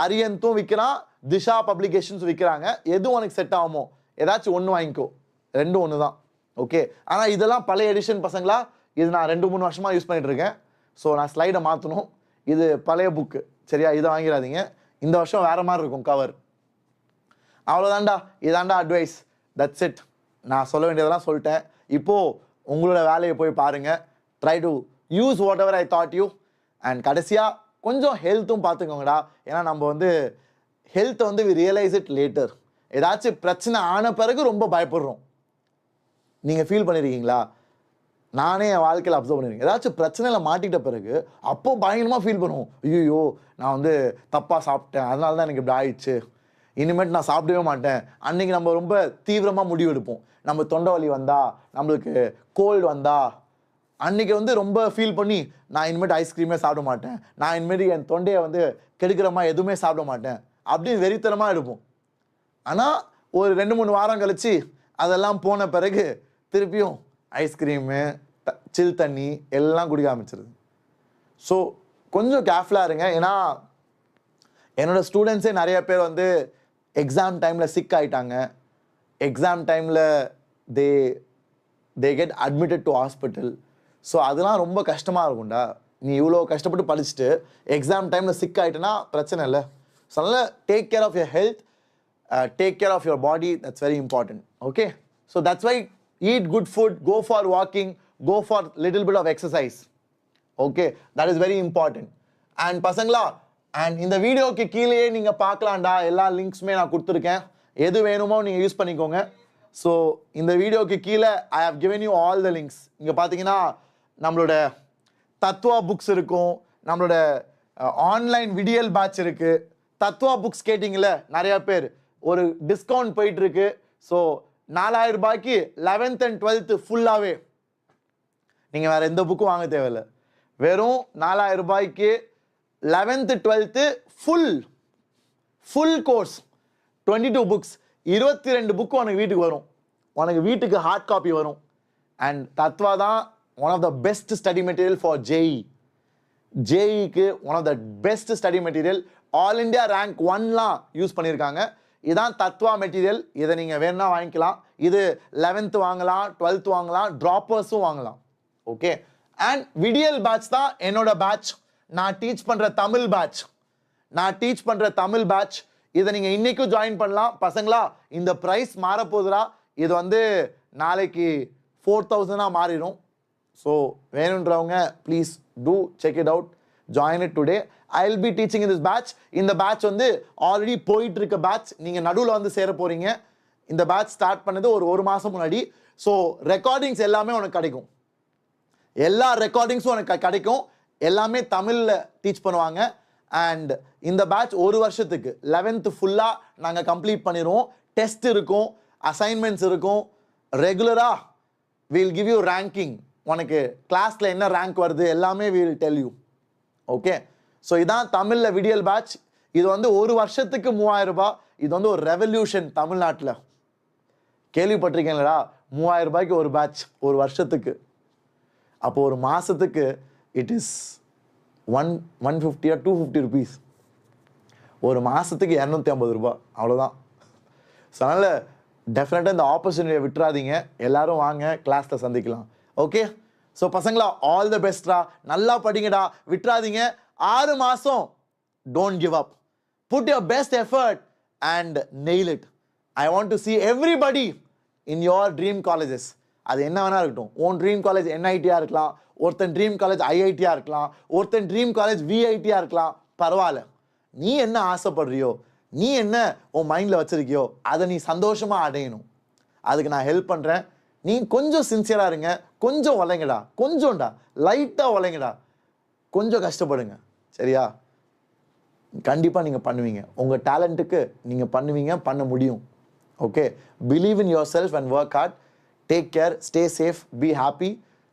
அரியந்தும் விற்கிறான், திஷா பப்ளிகேஷன்ஸ் விற்கிறாங்க. எது உனக்கு செட் ஆகுமோ ஏதாச்சும் ஒன்று வாங்கிக்கோ. ரெண்டும் ஒன்று தான். ஓகே. ஆனால் இதெல்லாம் பழைய எடிஷன் பசங்களா. இது நான் 2-3 வருஷமாக யூஸ் பண்ணிட்டு இருக்கேன். ஸோ நான் ஸ்லைடை மாற்றணும். இது பழைய புக்கு. சரியா? இதை வாங்கிடாதீங்க. இந்த வருஷம் வேறு மாதிரி இருக்கும் கவர். அவ்வளோதான்டா. இதாண்டா அட்வைஸ். That's it. நான் சொல்ல வேண்டியதெல்லாம் சொல்லிட்டேன். இப்போது உங்களோட வேலையை போய் பாருங்கள். Try to use what ever I thought you. And கடைசியாக கொஞ்சம் ஹெல்த்தும் பார்த்துக்கோங்கடா. ஏன்னா நம்ம வந்து ஹெல்த்தை வந்து வி ரியலைஸ் இட் லேட்டர். ஏதாச்சும் பிரச்சனை ஆன பிறகு ரொம்ப பயப்படுறோம். நீங்கள் ஃபீல் பண்ணியிருக்கீங்களா? நானே என் வாழ்க்கையில் அப்சர்வ் பண்ணியிருக்கேன். ஏதாச்சும் பிரச்சனையில் மாட்டிட்ட பிறகு அப்போ பயங்கரமாக ஃபீல் பண்ணுவோம். ஐயோ நான் வந்து தப்பாக சாப்பிட்டேன், அதனால தான் எனக்கு இப்படி ஆயிடுச்சு, இனிமேட்டு நான் சாப்பிடவே மாட்டேன். அன்றைக்கி நம்ம ரொம்ப தீவிரமாக முடிவு எடுப்போம். நம்ம தொண்டை வலி வந்தா, நம்மளுக்கு கோல்டு வந்தா, அன்றைக்கி வந்து ரொம்ப ஃபீல் பண்ணி நான் இனிமேட்டு ஐஸ்கிரீமே சாப்பிட மாட்டேன், நான் இனிமேட்டு என் தொண்டையை வந்து கெடுக்கிறமா எதுவுமே சாப்பிட மாட்டேன் அப்படின்னு வெறித்தனமாக எடுப்போம். ஆனால் ஒரு 2-3 வாரம் கழித்து அதெல்லாம் போன பிறகு திருப்பியும் ஐஸ்கிரீமு, சில் தண்ணி எல்லாம் குடிக்க ஆரம்பிச்சிருது. ஸோ கொஞ்சம் கேர்ஃபுல்லாக இருங்க. ஏன்னா என்னோடய ஸ்டூடெண்ட்ஸே நிறைய பேர் வந்து எக்ஸாம் டைமில் சிக் ஆகிட்டாங்க. எக்ஸாம் டைமில் they get admitted to hospital. So அதெல்லாம் ரொம்ப கஷ்டமாக இருக்கும்டா. நீ இவ்வளோ கஷ்டப்பட்டு படிச்சுட்டு எக்ஸாம் டைமில் சிக் ஆகிட்டேன்னா பிரச்சனை இல்லை. ஸோ அதனால் take care of your health, take care of your body. That's very important. Okay. So that's why eat good food, go for walking, go for little bit of exercise. Okay, that is very important. And பசங்களா, and இந்த வீடியோக்கு கீழேயே நீங்கள் பார்க்கலாம்டா, எல்லா லிங்க்ஸுமே நான் கொடுத்துருக்கேன். எது வேணுமோ நீங்கள் யூஸ் பண்ணிக்கோங்க. ஸோ இந்த வீடியோக்கு கீழே I have given you all the links. இங்கே பார்த்தீங்கன்னா நம்மளோட தத்வா புக்ஸ் இருக்கும், நம்மளோட ஆன்லைன் விடியல் பேட்ச் இருக்குது. தத்வா புக்ஸ் கேட்டிங்கள நிறையா பேர், ஒரு டிஸ்கவுண்ட் போயிட்டுருக்கு. ஸோ 4000 ரூபாய்க்கு 11th and 12th ஃபுல்லாகவே நீங்கள் வேறு எந்த புக்கும் வாங்க தேவையில்லை. வெறும் 4000 ரூபாய்க்கு 11th 12th full course 22 books, 22 book உனக்கு வீட்டுக்கு வரும். உனக்கு வீட்டுக்கு ஹார்ட் காப்பி வரும். அண்ட் தத்வா தான் one of the best study material for ஜேஇக்கு one of the best study material. All India rank 1லாம் யூஸ் பண்ணியிருக்காங்க. இதான் தத்வா மெட்டீரியல். இதை நீங்கள் வேணும்னா வாங்கிக்கலாம். இது 11th வாங்கலாம், 12th வாங்கலாம், ட்ராப்பர்ஸும் வாங்கலாம். ஓகே. அண்ட் விடியல் பேட்ச் தான் என்னோட பேட்ச். நான் டீச் பண்ணுற தமிழ் பேட்ச். இதை நீங்கள் இன்றைக்கும் ஜாயின் பண்ணலாம். பசங்களா, இந்த ப்ரைஸ் மாறப்போகுதுரா. இது வந்து நாளைக்கு 4000 மாறிடும். ஸோ வேணுன்றவங்க please do check it out, join it today. I will be teaching in this batch. இந்த பேட்ச் வந்து ஆல்ரெடி போயிட்டு இருக்க பேட்ச். நீங்கள் நடுவில் வந்து சேர போகிறீங்க. இந்த பேட்ச் ஸ்டார்ட் பண்ணது ஒரு மாதம் முன்னாடி. ஸோ ரெக்கார்டிங்ஸ் எல்லாமே உனக்கு கிடைக்கும். எல்லா ரெக்கார்டிங்ஸும் உனக்கு கிடைக்கும். எல்லாமே தமிழில் டீச் பண்ணுவாங்க. அண்ட் இந்த பேட்ச் 1 வருஷத்துக்கு 11th ஃபுல்லாக நாங்கள் கம்ப்ளீட் பண்ணிடுவோம். டெஸ்ட் இருக்கும், அசைன்மெண்ட்ஸ் இருக்கும். ரெகுலராக வில் கிவ் யூ ரேங்கிங். உனக்கு கிளாஸில் என்ன ரேங்க் வருது எல்லாமே will tell you. Okay. So இதான் தமிழில் விடியல் பேட்ச். இது வந்து 1 வருஷத்துக்கு 3000 ரூபாய். இது வந்து ஒரு ரெவல்யூஷன் தமிழ்நாட்டில். கேள்விப்பட்டிருக்கீங்களா? 3000 ரூபாய்க்கு ஒரு பேட்ச் ஒரு வருஷத்துக்கு. அப்போ ஒரு மாதத்துக்கு இட் இஸ் 150 or 250 rupees. ஒரு மாதத்துக்கு 250 ரூபாய், அவ்வளோதான். ஸோ அதனால் டெஃபினட்டாக இந்த ஆப்பர்ச்சுனிட்டியை விட்டுறாதீங்க. எல்லாரும் வாங்க, கிளாஸில் சந்திக்கலாம். ஓகே, ஸோ பசங்களா ஆல் த பெஸ்ட்ரா, நல்லா படிங்கடா, விட்டுறாதீங்க. 6 மாதம் don't give up, put your best effort and nail it. I want to see everybody in your dream colleges. அது என்ன வேணா இருக்கட்டும். உன் ட்ரீம் காலேஜ் என்ஐடியாக இருக்கலாம், ஒருத்தன் ட்ரீம் காலேஜ் ஐஐடியாக இருக்கலாம், ஒருத்தன் ட்ரீம் காலேஜ் விஐடியாக இருக்கலாம், பரவாயில்ல. நீ என்ன ஆசைப்படுறியோ, நீ என்ன உன் மைண்டில் வச்சிருக்கியோ அதை நீ சந்தோஷமாக அடையணும். அதுக்கு நான் ஹெல்ப் பண்ணுறேன். நீ கொஞ்சம் சின்சியராக இருங்க, கொஞ்சம் உழைங்கடா, கொஞ்சம்டா லைட்டாக உழைங்கடா, கொஞ்சம் கஷ்டப்படுங்க, சரியா? கண்டிப்பாக நீங்கள் பண்ணுவீங்க. உங்கள் டேலண்ட்டுக்கு நீங்கள் பண்ணுவீங்க, பண்ண முடியும். Okay, believe in your self and work hard. Take care, stay safe, be happy,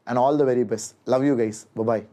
and all the very best. Love you guys. Bye-bye.